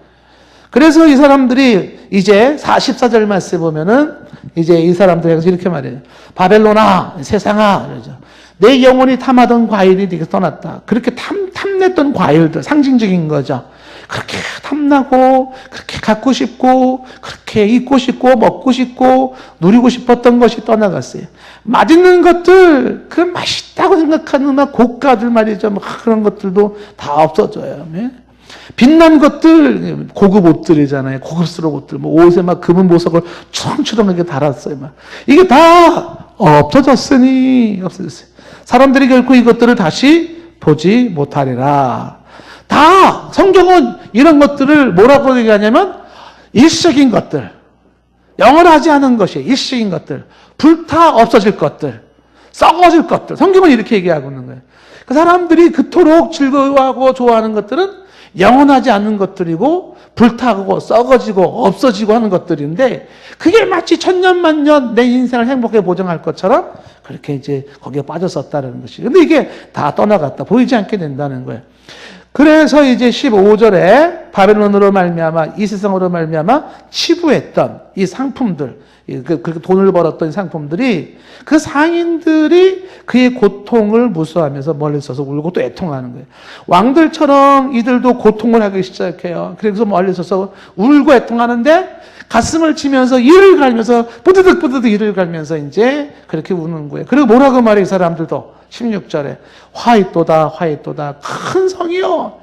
그래서 이 사람들이 이제 14절 말씀에 보면은 이제 이 사람들에게 이렇게 말해요. 바벨론아, 세상아, 그러죠. 내 영혼이 탐하던 과일이 네게 떠났다. 그렇게 탐냈던 과일들, 상징적인 거죠. 그렇게 탐나고, 그렇게 갖고 싶고, 그렇게 입고 싶고, 먹고 싶고, 누리고 싶었던 것이 떠나갔어요. 맛있는 것들, 그 맛있다고 생각하는 막 고가들 말이죠. 막 그런 것들도 다 없어져요. 네? 빛난 것들, 고급 옷들이잖아요. 고급스러운 옷들. 뭐 옷에 막 금은 보석을 추렁추렁하게 달았어요. 막. 이게 다 없어졌으니, 없어졌어요. 사람들이 결코 이것들을 다시 보지 못하리라. 다 성경은 이런 것들을 뭐라고 얘기하냐면 일시적인 것들, 영원하지 않은 것이 일시적인 것들, 불타 없어질 것들, 썩어질 것들. 성경은 이렇게 얘기하고 있는 거예요. 그 사람들이 그토록 즐거워하고 좋아하는 것들은 영원하지 않는 것들이고 불타고 썩어지고 없어지고 하는 것들인데 그게 마치 천년만년 내 인생을 행복하게 보정할 것처럼 그렇게 이제 거기에 빠졌었다는 것이. 근데 이게 다 떠나갔다. 보이지 않게 된다는 거예요. 그래서 이제 15절에 바벨론으로 말미암아 이 세상으로 말미암아 치부했던 이 상품들, 그렇게 돈을 벌었던 상품들이 그 상인들이 그의 고통을 무서워하면서 멀리 서서 울고 또 애통하는 거예요. 왕들처럼 이들도 고통을 하기 시작해요. 그래서 멀리 서서 울고 애통하는데 가슴을 치면서 이를 갈면서 뿌드득 이를 갈면서 이제 그렇게 우는 거예요. 그리고 뭐라고 말해 이 사람들도 16절에 화있도다 큰 성이요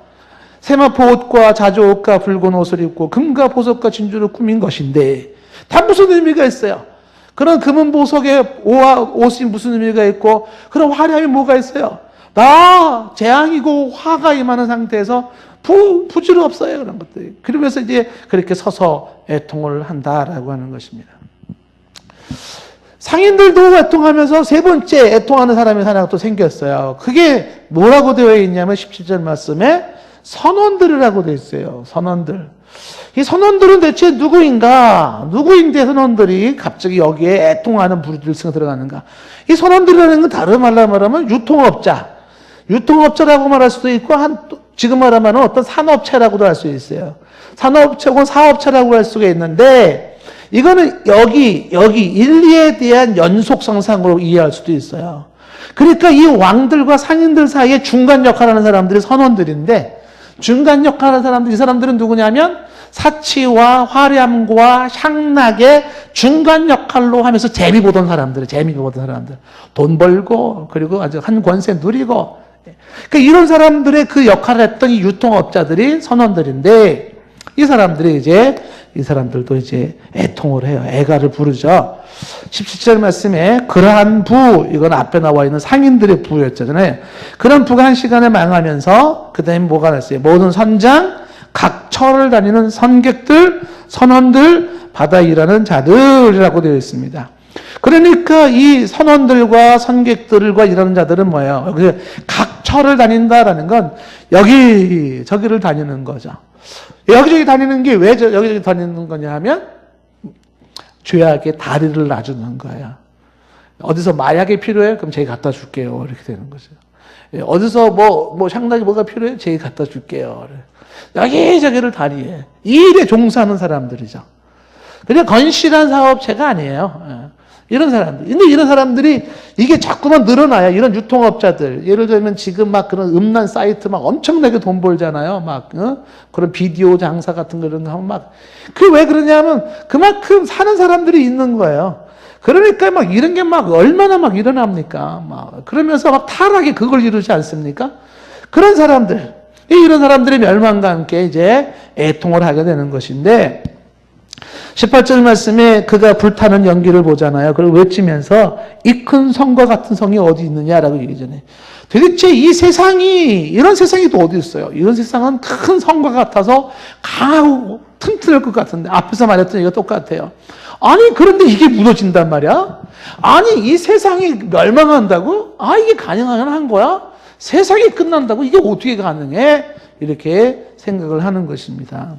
세마포 옷과 자주 옷과 붉은 옷을 입고 금과 보석과 진주로 꾸민 것인데 다 무슨 의미가 있어요? 그런 금은 보석에 옷이 무슨 의미가 있고 그런 화려함이 뭐가 있어요? 다 재앙이고 화가 임하는 상태에서 부질없어요 그런 것들이. 그러면서 이제 그렇게 서서 애통을 한다라고 하는 것입니다. 상인들도 애통하면서 세 번째 애통하는 사람이 하나 또 생겼어요. 그게 뭐라고 되어 있냐면 17절 말씀에 선원들이라고 되어 있어요. 선원들. 이 선원들은 대체 누구인가? 누구인데 선원들이 갑자기 여기에 애통하는 부류들승에 들어가는가? 이 선원들이라는 건 다른 말로 말하면 유통업자. 유통업자라고 말할 수도 있고, 지금 말하면 어떤 산업체라고도 할 수 있어요. 산업체 혹은 사업체라고 할 수가 있는데, 이거는 여기 1, 2에 대한 연속상상으로 이해할 수도 있어요. 그러니까 이 왕들과 상인들 사이에 중간 역할을 하는 사람들이 선원들인데, 중간 역할을 하는 사람들, 이 사람들은 누구냐면, 사치와 화려함과 향락의 중간 역할로 하면서 재미 보던 사람들. 돈 벌고, 그리고 아주 한 권세 누리고. 그러니까 이런 사람들의 그 역할을 했던 이 유통업자들이 선원들인데, 이 사람들도 이제 애통을 해요. 애가를 부르죠. 17절 말씀에 그러한 부, 이건 앞에 나와 있는 상인들의 부였잖아요. 그런 부가 한 시간에 망하면서 그 다음에 뭐가 났어요? 모든 선장, 각 처를 다니는 선객들, 선원들, 바다 일하는 자들이라고 되어 있습니다. 그러니까 이 선원들과 선객들과 일하는 자들은 뭐예요? 여기 각 처를 다닌다라는 건 여기저기를 다니는 거죠. 여기저기 다니는 게 왜 여기저기 다니는 거냐 하면 죄악의 다리를 놔주는 거예요. 어디서 마약이 필요해? 그럼 제가 갖다 줄게요. 이렇게 되는 거죠. 어디서 향락이 뭐가 필요해? 제가 갖다 줄게요. 여기저기를 다니해. 이 일에 종사하는 사람들이죠. 그냥 건실한 사업체가 아니에요. 이런 사람들. 근데 이런 사람들이 이게 자꾸만 늘어나요. 이런 유통업자들. 예를 들면 지금 막 그런 음란 사이트 막 엄청나게 돈 벌잖아요. 그런 비디오 장사 같은 거 이런 거 하면 왜 그러냐면 그만큼 사는 사람들이 있는 거예요. 그러니까 이런 게 얼마나 일어납니까? 그러면서 타락이 그걸 이루지 않습니까? 그런 사람들. 이런 사람들의 멸망과 함께 이제 애통을 하게 되는 것인데, 18절 말씀에 그가 불타는 연기를 보잖아요. 그걸 외치면서 이 큰 성과 같은 성이 어디 있느냐라고 얘기하잖아요. 도대체 이 세상이, 이런 세상이 또 어디 있어요? 이런 세상은 큰 성과 같아서 강하고 튼튼할 것 같은데, 앞에서 말했던 얘기가 똑같아요. 아니, 그런데 이게 무너진단 말이야? 아니, 이 세상이 멸망한다고? 이게 가능한 거야? 세상이 끝난다고? 이게 어떻게 가능해? 이렇게 생각을 하는 것입니다.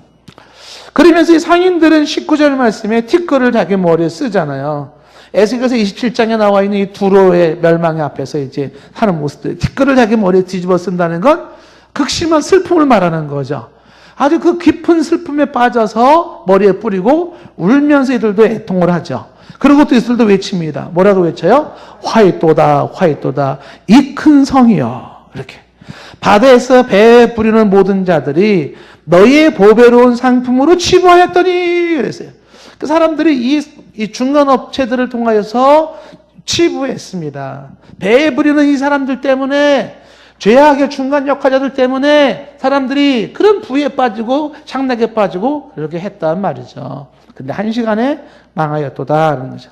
그러면서 이 상인들은 19절 말씀에 티끌을 자기 머리에 쓰잖아요. 에스겔서 27장에 나와 있는 이 두로의 멸망의 앞에서 이제 하는 모습들. 티끌을 자기 머리에 뒤집어 쓴다는 건 극심한 슬픔을 말하는 거죠. 아주 그 깊은 슬픔에 빠져서 머리에 뿌리고 울면서 이들도 애통을 하죠. 그리고 또 이들도 외칩니다. 뭐라고 외쳐요? 화이또다, 화이또다, 이 큰 성이여. 이렇게. 바다에서 배에 뿌리는 모든 자들이 너희의 보배로운 상품으로 치부하였더니 그랬어요. 그 사람들이 이 중간업체들을 통하여서 치부했습니다. 배에 뿌리는 이 사람들 때문에, 죄악의 중간 역할자들 때문에 사람들이 그런 부에 빠지고 향락에 빠지고 그렇게 했단 말이죠. 근데 한 시간에 망하였도다 그런 거죠.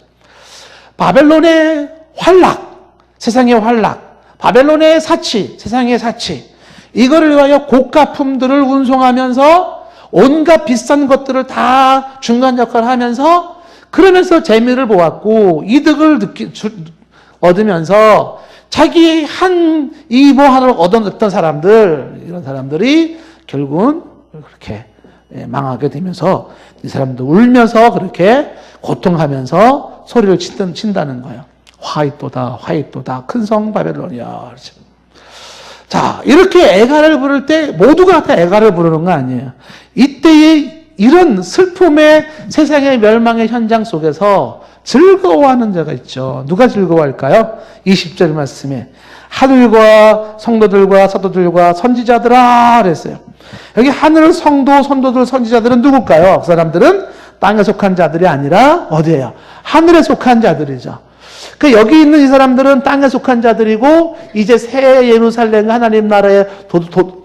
바벨론의 환락, 세상의 환락, 바벨론의 사치, 세상의 사치, 이거를 위하여 고가품들을 운송하면서 온갖 비싼 것들을 다 중간 역할을 하면서 그러면서 재미를 보았고 이득을 얻으면서 자기 하나를 얻어냈던 사람들, 이런 사람들이 결국은 그렇게 망하게 되면서 이 사람도 울면서 그렇게 고통하면서 소리를 친다는 거예요. 화이또다, 화이또다, 큰 성 바벨론이야. 그렇죠. 자, 이렇게 애가를 부를 때 모두가 다 애가를 부르는 거 아니에요. 이때의 이런 슬픔의 세상의 멸망의 현장 속에서 즐거워하는 자가 있죠. 누가 즐거워할까요? 20절 말씀에 하늘과 성도들과 사도들과 선지자들아 그랬어요. 여기 하늘, 성도, 선도들, 선지자들은 누굴까요? 그 사람들은 땅에 속한 자들이 아니라 어디예요? 하늘에 속한 자들이죠. 그 여기 있는 이 사람들은 땅에 속한 자들이고 이제 새 예루살렘 하나님 나라에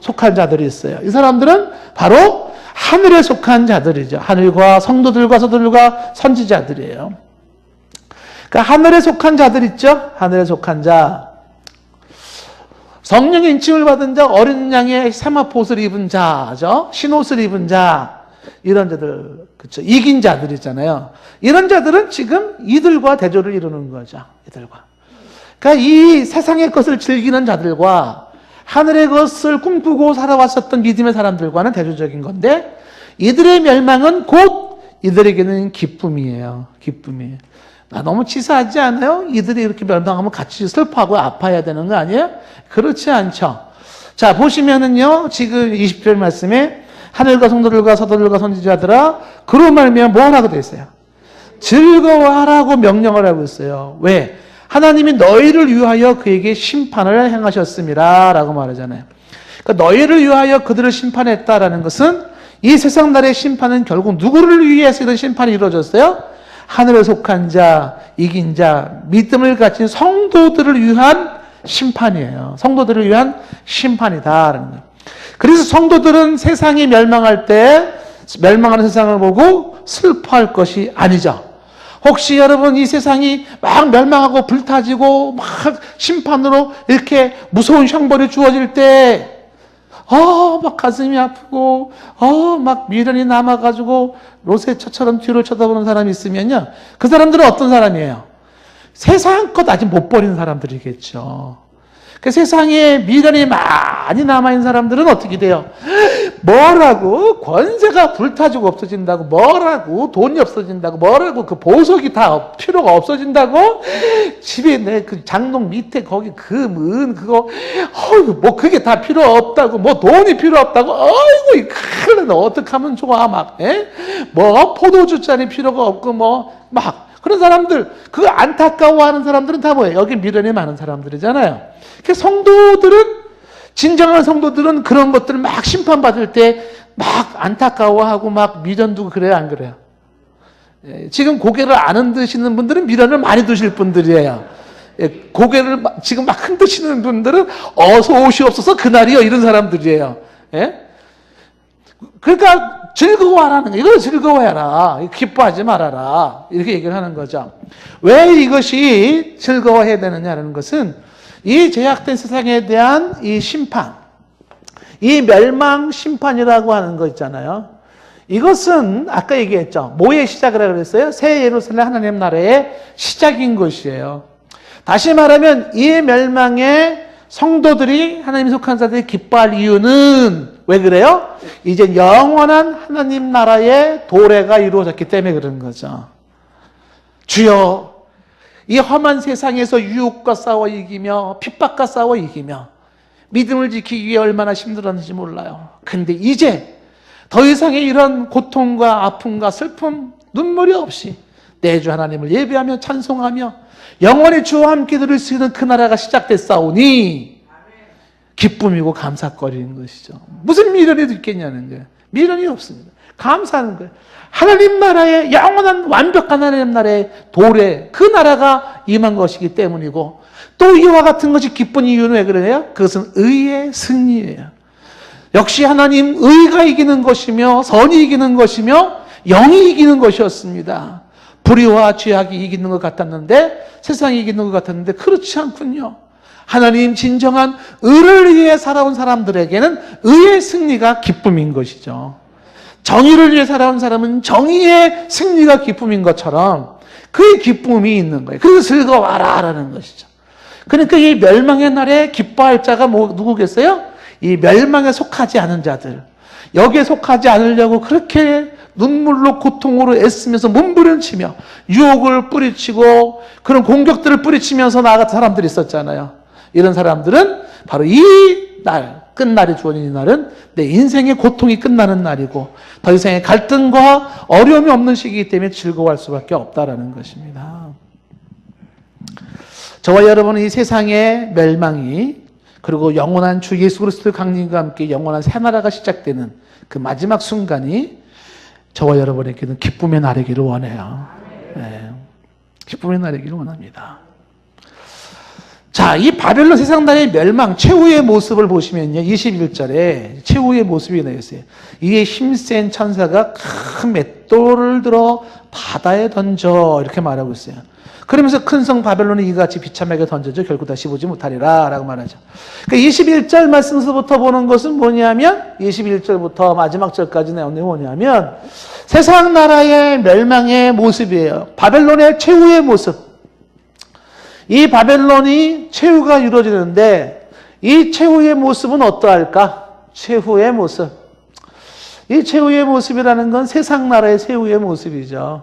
속한 자들이 있어요. 이 사람들은 바로 하늘에 속한 자들이죠. 하늘과 성도들과 사도들과 선지자들이에요. 그러니까 하늘에 속한 자들 있죠? 하늘에 속한 자. 성령의 인침을 받은 자, 어린 양의 세마포 옷을 입은 자죠. 신옷을 입은 자. 이런 자들, 그쵸. 이긴 자들 있잖아요. 이런 자들은 지금 이들과 대조를 이루는 거죠. 이들과. 그러니까 이 세상의 것을 즐기는 자들과 하늘의 것을 꿈꾸고 살아왔었던 믿음의 사람들과는 대조적인 건데, 이들의 멸망은 곧 이들에게는 기쁨이에요. 기쁨이에요. 나 너무 치사하지 않아요? 이들이 이렇게 멸망하면 같이 슬퍼하고 아파야 되는 거 아니에요? 그렇지 않죠. 자, 보시면은요, 지금 20절 말씀에 하늘과 성도들과 서도들과 선지자들아, 그로 말미암아 뭐 하라고 되어 있어요? 즐거워하라고 명령을 하고 있어요. 왜? 하나님이 너희를 위하여 그에게 심판을 행하셨습니다. 라고 말하잖아요. 그러니까 너희를 위하여 그들을 심판했다라는 것은 이 세상 날의 심판은 결국 누구를 위해서 이런 심판이 이루어졌어요? 하늘에 속한 자, 이긴 자, 믿음을 가진 성도들을 위한 심판이에요. 성도들을 위한 심판이다라는 거예요. 그래서 성도들은 세상이 멸망할 때 멸망하는 세상을 보고 슬퍼할 것이 아니죠. 혹시 여러분 이 세상이 막 멸망하고 불타지고 막 심판으로 이렇게 무서운 형벌이 주어질 때 막 가슴이 아프고 막 미련이 남아가지고 로세처럼 뒤를 쳐다보는 사람이 있으면요, 그 사람들은 어떤 사람이에요? 세상 것 아직 못 버린 사람들이겠죠. 그 세상에 미련이 많이 남아있는 사람들은 어떻게 돼요? 뭐라고? 권세가 불타지고 없어진다고? 뭐라고? 돈이 없어진다고? 뭐라고? 그 보석이 다 필요가 없어진다고? 집에 내 그 장롱 밑에 거기 금은 그거, 뭐 그게 다 필요 없다고? 뭐 돈이 필요 없다고? 어이구, 큰일 나. 어떻게 하면 좋아? 막, 뭐 포도주잔이 필요가 없고, 막. 그런 사람들, 그 안타까워하는 사람들은 다 뭐예요? 여기 미련이 많은 사람들이잖아요. 성도들은, 진정한 성도들은 그런 것들을 막 심판받을 때 막 안타까워하고 막 미련 두고 그래요, 안 그래요? 지금 고개를 안 흔드시는 분들은 미련을 많이 두실 분들이에요. 고개를 지금 막 흔드시는 분들은 어서 오시옵소서 그날이요, 이런 사람들이에요. 그러니까 즐거워하라는 거예요. 이걸 즐거워해라. 기뻐하지 말아라. 이렇게 얘기를 하는 거죠. 왜 이것이 즐거워해야 되느냐는 것은 이 제약된 세상에 대한 이 심판, 이 멸망 심판이라고 하는 거 있잖아요. 이것은 아까 얘기했죠. 뭐의 시작이라 그랬어요? 새 예루살렘 하나님 나라의 시작인 것이에요. 다시 말하면 이 멸망의 성도들이, 하나님 속한 자들이 기뻐할 이유는 왜 그래요? 이제 영원한 하나님 나라의 도래가 이루어졌기 때문에 그런 거죠. 주여, 이 험한 세상에서 유혹과 싸워 이기며 핍박과 싸워 이기며 믿음을 지키기 위해 얼마나 힘들었는지 몰라요. 근데 이제 더 이상의 이런 고통과 아픔과 슬픔, 눈물이 없이 내 주 하나님을 예배하며 찬송하며 영원히 주와 함께 들을 수 있는 그 나라가 시작됐사오니 기쁨이고 감사거리는 것이죠. 무슨 미련이 있겠냐는 거예요. 미련이 없습니다. 감사하는 거예요. 하나님 나라의 영원한 완벽한 하나님 나라의 도래, 그 나라가 임한 것이기 때문이고, 또 이와 같은 것이 기쁜 이유는 왜 그래요? 그것은 의의 승리예요. 역시 하나님 의가 이기는 것이며 선이 이기는 것이며 영이 이기는 것이었습니다. 불의와 죄악이 이기는 것 같았는데, 세상이 이기는 것 같았는데 그렇지 않군요. 하나님 진정한 의를 위해 살아온 사람들에게는 의의 승리가 기쁨인 것이죠. 정의를 위해 살아온 사람은 정의의 승리가 기쁨인 것처럼 그의 기쁨이 있는 거예요. 그래서 즐거워하라라는 것이죠. 그러니까 이 멸망의 날에 기뻐할 자가 누구겠어요? 이 멸망에 속하지 않은 자들. 여기에 속하지 않으려고 그렇게 눈물로 고통으로 애쓰면서 몸부림치며 유혹을 뿌리치고 그런 공격들을 뿌리치면서 나아간 사람들이 있었잖아요. 이런 사람들은 바로 이 날, 끝날이 주어진 이 날은 내 인생의 고통이 끝나는 날이고 더 이상의 갈등과 어려움이 없는 시기이기 때문에 즐거워할 수밖에 없다라는 것입니다. 저와 여러분은 이 세상의 멸망이, 그리고 영원한 주 예수 그리스도의 강림과 함께 영원한 새 나라가 시작되는 그 마지막 순간이 저와 여러분에게는 기쁨의 날이기를 원해요. 네. 기쁨의 날이기를 원합니다. 자, 이 바벨론 세상 나라의 멸망, 최후의 모습을 보시면요. 21절에 최후의 모습이 나와 있어요. 이에 힘센 천사가 큰 맷돌을 들어 바다에 던져 이렇게 말하고 있어요. 그러면서 큰 성 바벨론이 이같이 비참하게 던져져 결국 다시 보지 못하리라 라고 말하죠. 그러니까 21절 말씀서부터 보는 것은 뭐냐면 21절부터 마지막 절까지 나오는 게 뭐냐면 세상 나라의 멸망의 모습이에요. 바벨론의 최후의 모습. 이 바벨론이 최후가 이루어지는데 이 최후의 모습은 어떠할까? 최후의 모습. 이 최후의 모습이라는 건 세상 나라의 최후의 모습이죠.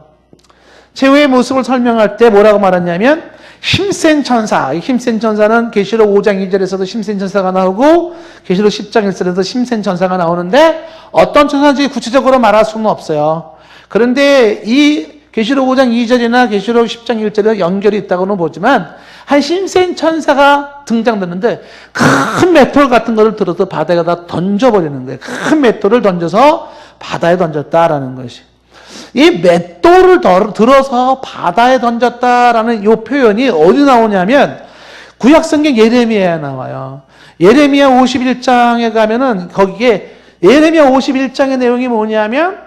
최후의 모습을 설명할 때 뭐라고 말했냐면 힘센 천사. 이 힘센 천사는 계시록 5장 2절에서도 힘센 천사가 나오고 계시록 10장 1절에서도 힘센 천사가 나오는데 어떤 천사인지 구체적으로 말할 수는 없어요. 그런데 이 계시록 5장 2절이나 계시록 10장 1절에 연결이 있다고는 보지만 한 힘센 천사가 등장되는데 큰 맷돌 같은 것을 들어서 바다에다 던져버리는 거예요. 큰 맷돌을 던져서 바다에 던졌다라는 것이. 이 맷돌을 들어서 바다에 던졌다라는 이 표현이 어디 나오냐면 구약성경 예레미야에 나와요. 예레미야 51장에 가면은 거기에 예레미야 51장의 내용이 뭐냐면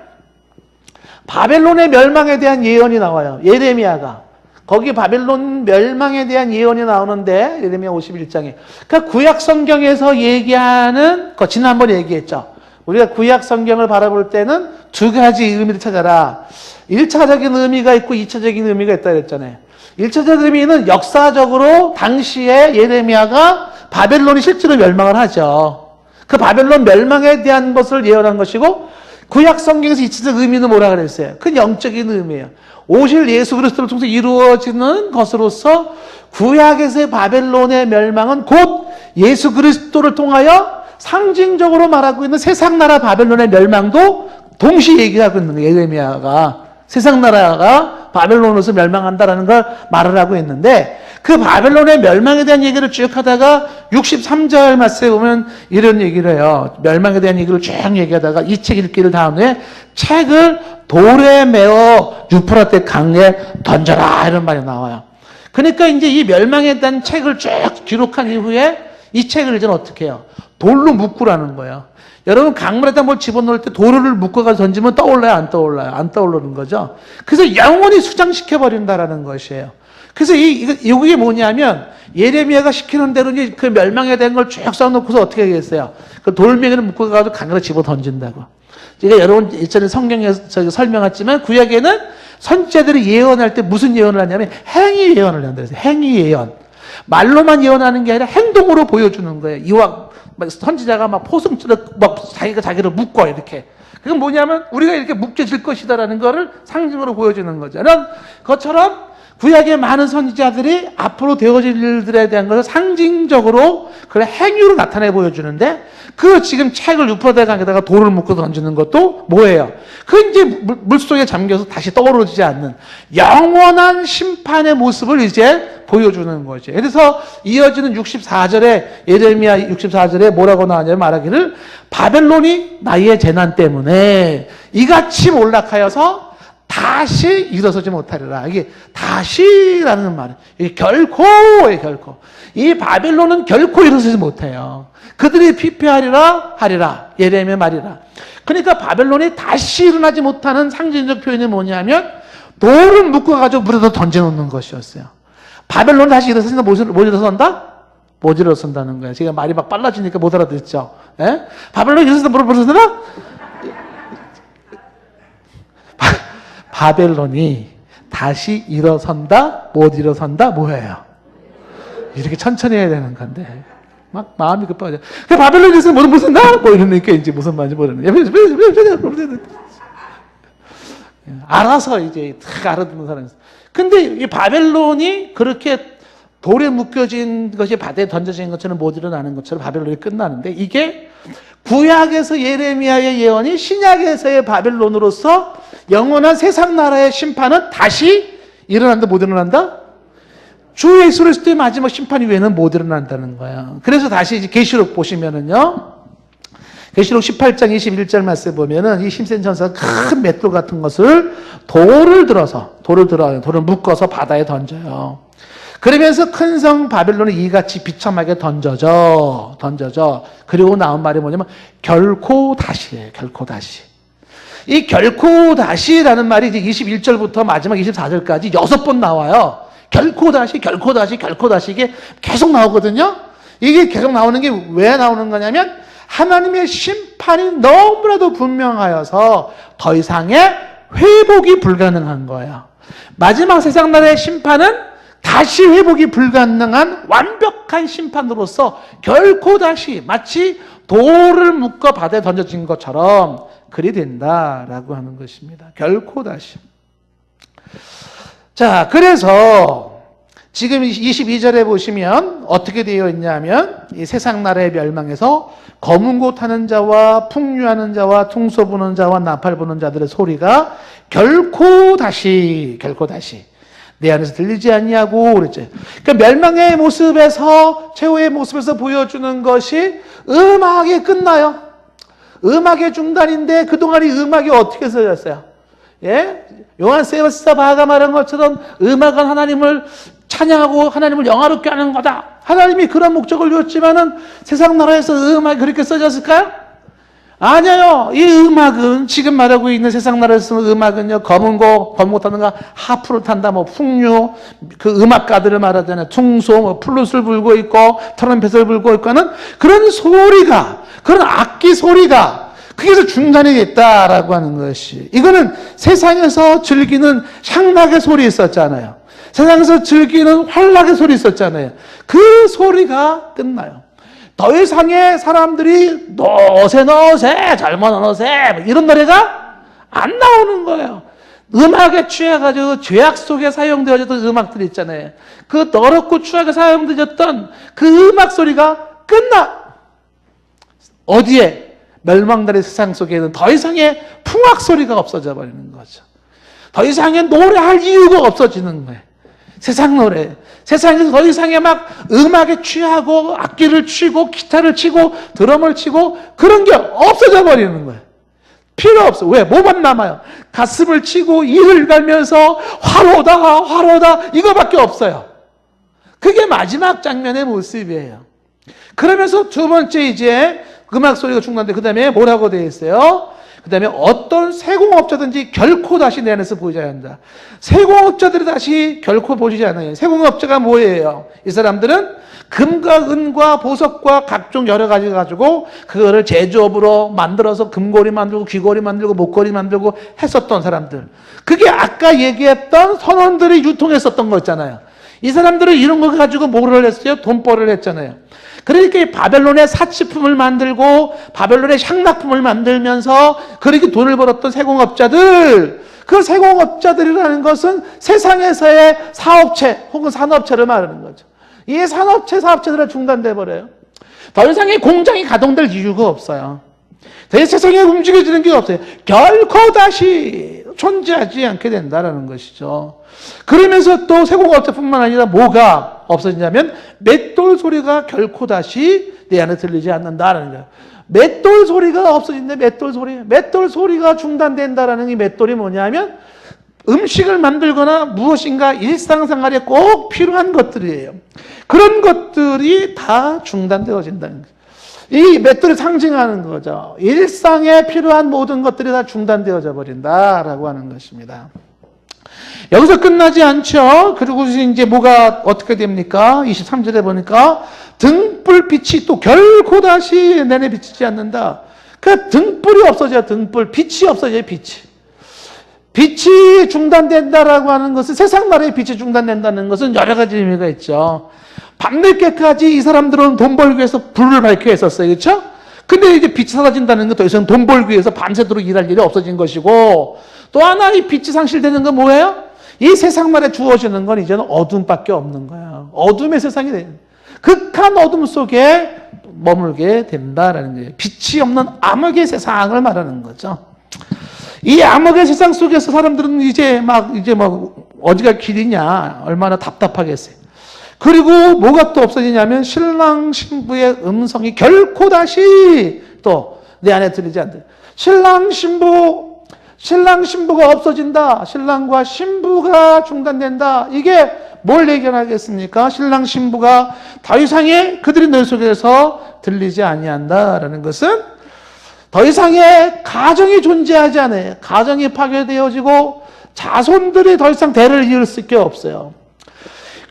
바벨론의 멸망에 대한 예언이 나와요. 예레미야가. 거기 바벨론 멸망에 대한 예언이 나오는데 예레미야 51장에. 그러니까 구약 성경에서 얘기하는 거 지난번에 얘기했죠. 우리가 구약 성경을 바라볼 때는 두 가지 의미를 찾아라. 1차적인 의미가 있고 2차적인 의미가 있다 그랬잖아요. 1차적인 의미는 역사적으로 당시에 예레미야가 바벨론이 실제로 멸망을 하죠. 그 바벨론 멸망에 대한 것을 예언한 것이고 구약 성경에서 2차적 의미는 뭐라 그랬어요? 큰 영적인 의미예요. 오실 예수 그리스도를 통해서 이루어지는 것으로서 구약에서의 바벨론의 멸망은 곧 예수 그리스도를 통하여 상징적으로 말하고 있는 세상 나라 바벨론의 멸망도 동시에 얘기하고 있는 거예요. 예레미야가 세상 나라가 바벨론으로서 멸망한다라는 걸 말을 하고 있는데 그 바벨론의 멸망에 대한 얘기를 쭉 하다가 63절 말씀에 보면 이런 얘기를 해요. 멸망에 대한 얘기를 쭉 얘기하다가 이 책 읽기를 다음에 책을 돌에 메어 유프라테 강에 던져라 이런 말이 나와요. 그러니까 이제 이 멸망에 대한 책을 쭉 기록한 이후에 이 책을 이제는 어떻게 해요? 돌로 묶으라는 거예요. 여러분 강물에다 뭘 집어넣을 때 돌을 묶어가지고 던지면 떠올라요? 안 떠올라요? 안 떠오르는 거죠. 그래서 영원히 수장시켜버린다라는 것이에요. 그래서 이게 뭐냐면 예레미야가 시키는 대로 이제 그 멸망에 대한 걸 쭉 써놓고서 어떻게 하겠어요? 그 돌멩이를 묶어가지고 강으로 집어 던진다고. 제가 여러분 예전에 성경에서 설명했지만 구약에는 선지자들이 예언할 때 무슨 예언을 하냐면 행위 예언을 한다 그래서 행위 예언. 말로만 예언하는 게 아니라 행동으로 보여주는 거예요. 이와 선지자가 막 포승처럼 막 자기를 묶어 이렇게. 그건 뭐냐면 우리가 이렇게 묶여질 것이다라는 거를 상징으로 보여주는 거죠. 그런 것처럼 구약의 많은 선지자들이 앞으로 되어질 일들에 대한 것을 상징적으로 그 행위로 나타내 보여주는데 그 지금 책을 유프라테 강에다가 돌을 묶어 던지는 것도 뭐예요? 그 이제 물속에 잠겨서 다시 떠오르지 않는 영원한 심판의 모습을 이제 보여주는 거죠. 그래서 이어지는 64절에 예레미야 64절에 뭐라고 나왔냐면 말하기를 바벨론이 나의 재난 때문에 이같이 몰락하여서 다시 일어서지 못하리라. 이게 다시라는 말은 이게 결코예요, 결코. 이 바벨론은 결코 일어서지 못해요. 그들이 피폐하리라 하리라. 예레미야 말이라. 그러니까 바벨론이 다시 일어나지 못하는 상징적 표현이 뭐냐면 돌을 묶어가지고 물에다 던져놓는 것이었어요. 바벨론이 다시 일어선다, 못 일어선다? 못 일어선다는 거예요. 제가 말이 막 빨라지니까 못 알아듣죠. 예? 바벨론이 일어선다, 못 일어선다? 바벨론이 다시 일어선다, 못 일어선다, 뭐예요? 이렇게 천천히 해야 되는 건데, 막 마음이 급하죠. 그 바벨론에서 무슨 나? 뭐 이러니까 이제 무슨 말인지 모르는. 알아서 이제 탁 알아듣는 사람이 있어요. 근데 이 바벨론이 그렇게 돌에 묶여진 것이 바다에 던져진 것처럼 못 일어나는 것처럼 바벨론이 끝나는데 이게 구약에서 예레미야의 예언이 신약에서의 바벨론으로서 영원한 세상 나라의 심판은 다시 일어난다, 못 일어난다? 주 예수 그리스도의 마지막 심판 이후에는 못 일어난다는 거예요. 그래서 다시 이제 계시록 보시면은요. 계시록 18장 21절 말씀에 보면은 이 힘센 천사가 큰 맷돌 같은 것을 돌을 묶어서 바다에 던져요. 그러면서 큰 성 바벨론이 이같이 비참하게 던져져. 그리고 나온 말이 뭐냐면 결코 다시예요. 결코 다시. 이 결코 다시라는 말이 이제 21절부터 마지막 24절까지 6번 나와요. 결코 다시, 결코 다시, 결코 다시 이게 계속 나오거든요. 이게 계속 나오는 게 왜 나오는 거냐면 하나님의 심판이 너무나도 분명하여서 더 이상의 회복이 불가능한 거예요. 마지막 세상 나라의 심판은 다시 회복이 불가능한 완벽한 심판으로서 결코 다시 마치 돌을 묶어 바다에 던져진 것처럼 그리 된다라고 하는 것입니다. 결코 다시. 자, 그래서 지금 22절에 보시면 어떻게 되어 있냐면 이 세상 나라의 멸망에서 검은 고 타는 자와 풍류하는 자와 퉁소 부는 자와 나팔 부는 자들의 소리가 결코 다시 내 안에서 들리지 않냐고 그랬죠. 그러니까 멸망의 모습에서 최후의 모습에서 보여주는 것이 음악이 끝나요. 음악의 중단인데 그동안 이 음악이 어떻게 써졌어요? 예? 요한 세바스바가 말한 것처럼 음악은 하나님을 찬양하고 하나님을 영화롭게 하는 거다. 하나님이 그런 목적을 줬지만은 세상 나라에서 음악이 그렇게 써졌을까요? 아니에요. 이 음악은 지금 말하고 있는 세상 나라에서 음악은요, 검은 고 타는가, 하프를 탄다, 뭐 풍류, 그 음악가들을 말하잖아요. 퉁소, 뭐 플룻을 불고 있고, 트럼펫을 불고 있고 하는 그런 소리가, 그런 악기 소리가 그게서 중단이 됐다라고 하는 것이. 이거는 세상에서 즐기는 향락의 소리 있었잖아요. 세상에서 즐기는 활락의 소리 있었잖아요. 그 소리가 끝나요. 더 이상의 사람들이 너세 젊은 너세 이런 노래가 안 나오는 거예요. 음악에 취해가지고 죄악 속에 사용되어졌던 음악들이 있잖아요. 그 더럽고 추하게 사용되었던 그 음악 소리가 끝나. 어디에? 멸망달의 세상 속에는 더 이상의 풍악 소리가 없어져 버리는 거죠. 더 이상의 노래할 이유가 없어지는 거예요. 세상 노래. 세상에서 더 이상의 막 음악에 취하고 악기를 치고 기타를 치고 드럼을 치고 그런 게 없어져 버리는 거예요. 필요 없어. 왜? 뭐만 남아요? 가슴을 치고 이를 갈면서 화로다 이거밖에 없어요. 그게 마지막 장면의 모습이에요. 그러면서 두 번째 이제 음악 소리가 중단돼. 그 다음에 뭐라고 되어 있어요? 그 다음에 어떤 세공업자든지 결코 다시 내 안에서 보이지 않는다. 세공업자들이 다시 결코 보이지 않아요. 세공업자가 뭐예요? 이 사람들은 금과 은과 보석과 각종 여러 가지 가지고 그거를 제조업으로 만들어서 금고리 만들고 귀고리 만들고 목걸이 만들고 했었던 사람들. 그게 아까 얘기했던 선원들이 유통했었던 거 있잖아요. 이 사람들은 이런 거 가지고 뭐를 했어요? 돈벌이를 했잖아요. 그러니까 이 바벨론의 사치품을 만들고 바벨론의 향락품을 만들면서 그렇게 돈을 벌었던 세공업자들, 그 세공업자들이라는 것은 세상에서의 사업체 혹은 산업체를 말하는 거죠. 이 산업체, 사업체들은 중단돼 버려요. 더 이상의 공장이 가동될 이유가 없어요. 더 세상에 움직여지는 게 없어요. 결코 다시 존재하지 않게 된다는 것이죠. 그러면서 또 세공업체뿐만 아니라 뭐가 없어지냐면 맷돌 소리가 결코 다시 내 안에 들리지 않는다는 거예요. 맷돌 소리가 없어진다. 맷돌 소리가 중단된다라는 이 맷돌이 뭐냐면 음식을 만들거나 무엇인가 일상생활에 꼭 필요한 것들이에요. 그런 것들이 다 중단되어진다는 거예요. 이 맷돌이 상징하는 거죠. 일상에 필요한 모든 것들이 다 중단되어져 버린다라고 하는 것입니다. 여기서 끝나지 않죠. 그리고 이제 뭐가 어떻게 됩니까? 23절에 보니까 등불빛이 또 결코 다시 내내 비치지 않는다. 그 등불이 없어져요. 등불. 빛이 없어져요. 빛이 중단된다라고 하는 것은 세상 나라의 빛이 중단된다는 것은 여러 가지 의미가 있죠. 밤늦게까지 이 사람들은 돈 벌기 위해서 불을 밝혀 했었어요. 그렇죠? 근데 이제 빛이 사라진다는 건 더 이상 돈 벌기 위해서 밤새도록 일할 일이 없어진 것이고, 또 하나 이 빛이 상실되는 건 뭐예요? 이 세상 말에 주어지는 건 이제는 어둠밖에 없는 거야. 어둠의 세상이 돼요. 극한 어둠 속에 머물게 된다라는 거예요. 빛이 없는 암흑의 세상을 말하는 거죠. 이 암흑의 세상 속에서 사람들은 이제 막 어디가 길이냐, 얼마나 답답하겠어요. 그리고 뭐가 또 없어지냐면 신랑 신부의 음성이 결코 다시 또 내 안에 들리지 않는다. 신랑 신부가 없어진다. 신랑과 신부가 중단된다. 이게 뭘 예견하겠습니까? 신랑 신부가 더 이상의 그들의 뇌 속에서 들리지 아니한다라는 것은 더 이상의 가정이 존재하지 않아요. 가정이 파괴되어지고 자손들이 더 이상 대를 이을 수밖에 없어요.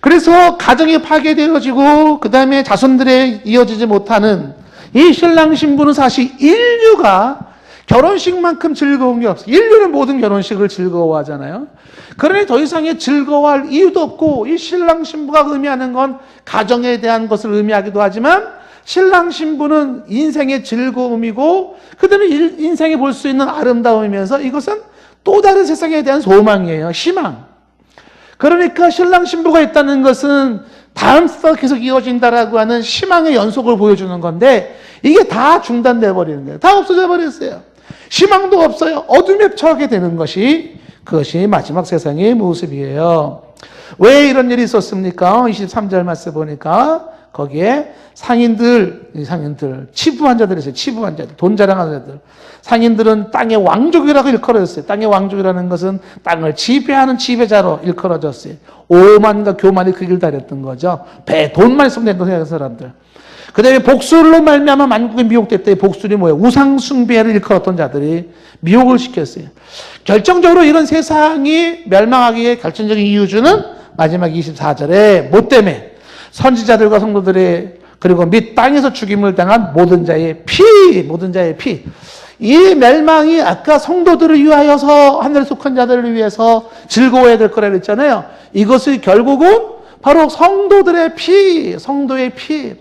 그래서 가정이 파괴되어지고 그 다음에 자손들이 이어지지 못하는 이 신랑 신부는 사실 인류가 결혼식만큼 즐거운 게 없어요. 인류는 모든 결혼식을 즐거워하잖아요. 그러니 더 이상의 즐거워할 이유도 없고 이 신랑 신부가 의미하는 건 가정에 대한 것을 의미하기도 하지만 신랑 신부는 인생의 즐거움이고 그 다음에 인생에 볼 수 있는 아름다움이면서 이것은 또 다른 세상에 대한 소망이에요. 희망. 그러니까 신랑 신부가 있다는 것은 다음 세대가 계속 이어진다라고 하는 희망의 연속을 보여주는 건데 이게 다 중단돼 버리는 거예요. 다 없어져 버렸어요. 희망도 없어요. 어둠에 처하게 되는 것이 그것이 마지막 세상의 모습이에요. 왜 이런 일이 있었습니까? 23절 말씀 보니까 거기에 상인들, 치부한 자들이 있어요. 치부한 자들, 돈 자랑하는 자들. 상인들은 땅의 왕족이라고 일컬어졌어요. 땅의 왕족이라는 것은 땅을 지배하는 지배자로 일컬어졌어요. 오만과 교만이 그 길 다녔던 거죠. 돈만 있으면 된다고 생각하는 사람들. 그 다음에 복술로 말미암아 만국이 미혹됐다. 복술이 뭐예요? 우상 숭배를 일컬었던 자들이 미혹을 시켰어요. 결정적으로 이런 세상이 멸망하기에 결정적인 이유주는 마지막 24절에 뭐 때문에? 선지자들과 성도들의 그리고 및 땅에서 죽임을 당한 모든 자의 피. 이 멸망이 아까 성도들을 위하여서 하늘에 속한 자들을 위해서 즐거워해야 될 거라고 했잖아요. 이것이 결국은 바로 성도들의 피, 성도의 피.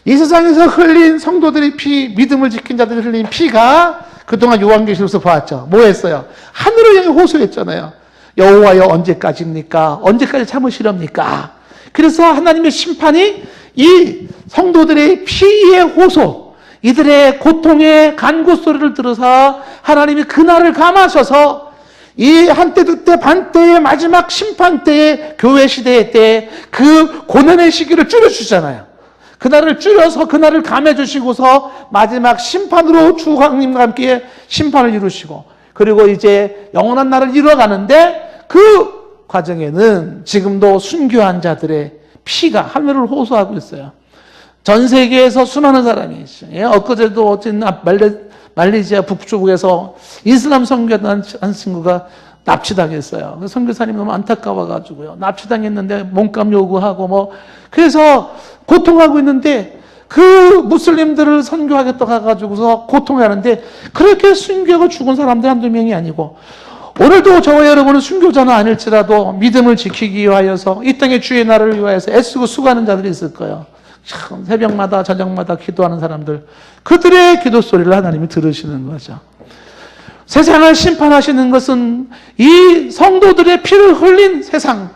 이 세상에서 흘린 성도들의 피, 믿음을 지킨 자들이 흘린 피가 그동안 요한계시록에서 보았죠. 뭐 했어요? 하늘을 향해 호소했잖아요. 여호와여 언제까지입니까? 언제까지 참으시렵니까? 그래서 하나님의 심판이 이 성도들의 피의 호소, 이들의 고통의 간구 소리를 들어서 하나님이 그날을 감하셔서 이 한때 두때 반때의 마지막 심판 때의 교회 시대의 때 그 고난의 시기를 줄여주잖아요. 그날을 줄여서 그날을 감해 주시고서 마지막 심판으로 주 하나님과 함께 심판을 이루시고 그리고 이제 영원한 날을 이루어가는데 그 과정에는 지금도 순교한 자들의 피가 하늘을 호소하고 있어요. 전 세계에서 수많은 사람이 있어요. 엊그제도 어쨌든 말레이시아 북쪽에서 이슬람 선교하던 한 친구가 납치당했어요. 선교사님 너무 안타까워가지고요. 납치당했는데 몸값 요구하고 그래서 고통하고 있는데 그 무슬림들을 선교하겠다고 해가지고서 고통하는데 그렇게 순교하고 죽은 사람들 한두 명이 아니고 오늘도 저와 여러분은 순교자는 아닐지라도 믿음을 지키기 위하여서 이 땅의 주의 나라를 위하여서 애쓰고 수고하는 자들이 있을 거예요. 참 새벽마다 저녁마다 기도하는 사람들 그들의 기도 소리를 하나님이 들으시는 거죠. 세상을 심판하시는 것은 이 성도들의 피를 흘린 세상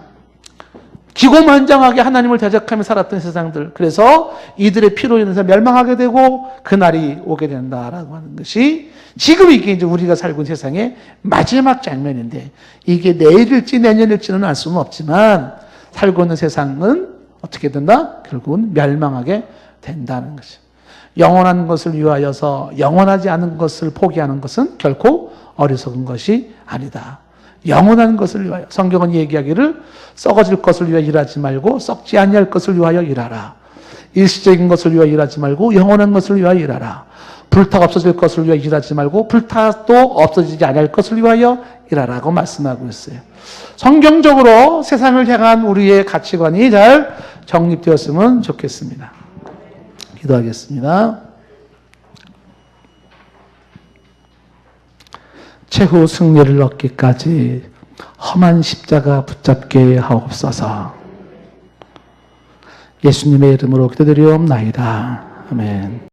기고만장하게 하나님을 대적하며 살았던 세상들 그래서 이들의 피로 인해서 멸망하게 되고 그날이 오게 된다라고 하는 것이 지금 이게 이제 우리가 살고 있는 세상의 마지막 장면인데 이게 내일일지 내년일지는 알 수는 없지만 살고 있는 세상은 어떻게 된다? 결국은 멸망하게 된다는 것이죠. 영원한 것을 위하여서 영원하지 않은 것을 포기하는 것은 결코 어리석은 것이 아니다. 영원한 것을 위하여 성경은 얘기하기를 썩어질 것을 위하여 일하지 말고 썩지 아니할 것을 위하여 일하라. 일시적인 것을 위하여 일하지 말고 영원한 것을 위하여 일하라. 불타가 없어질 것을 위하여 일하지 말고 불타도 없어지지 않을 것을 위하여 일하라고 말씀하고 있어요. 성경적으로 세상을 향한 우리의 가치관이 잘 정립되었으면 좋겠습니다. 기도하겠습니다. 최후 승리를 얻기까지 험한 십자가 붙잡게 하옵소서. 예수님의 이름으로 기도드리옵나이다. 아멘.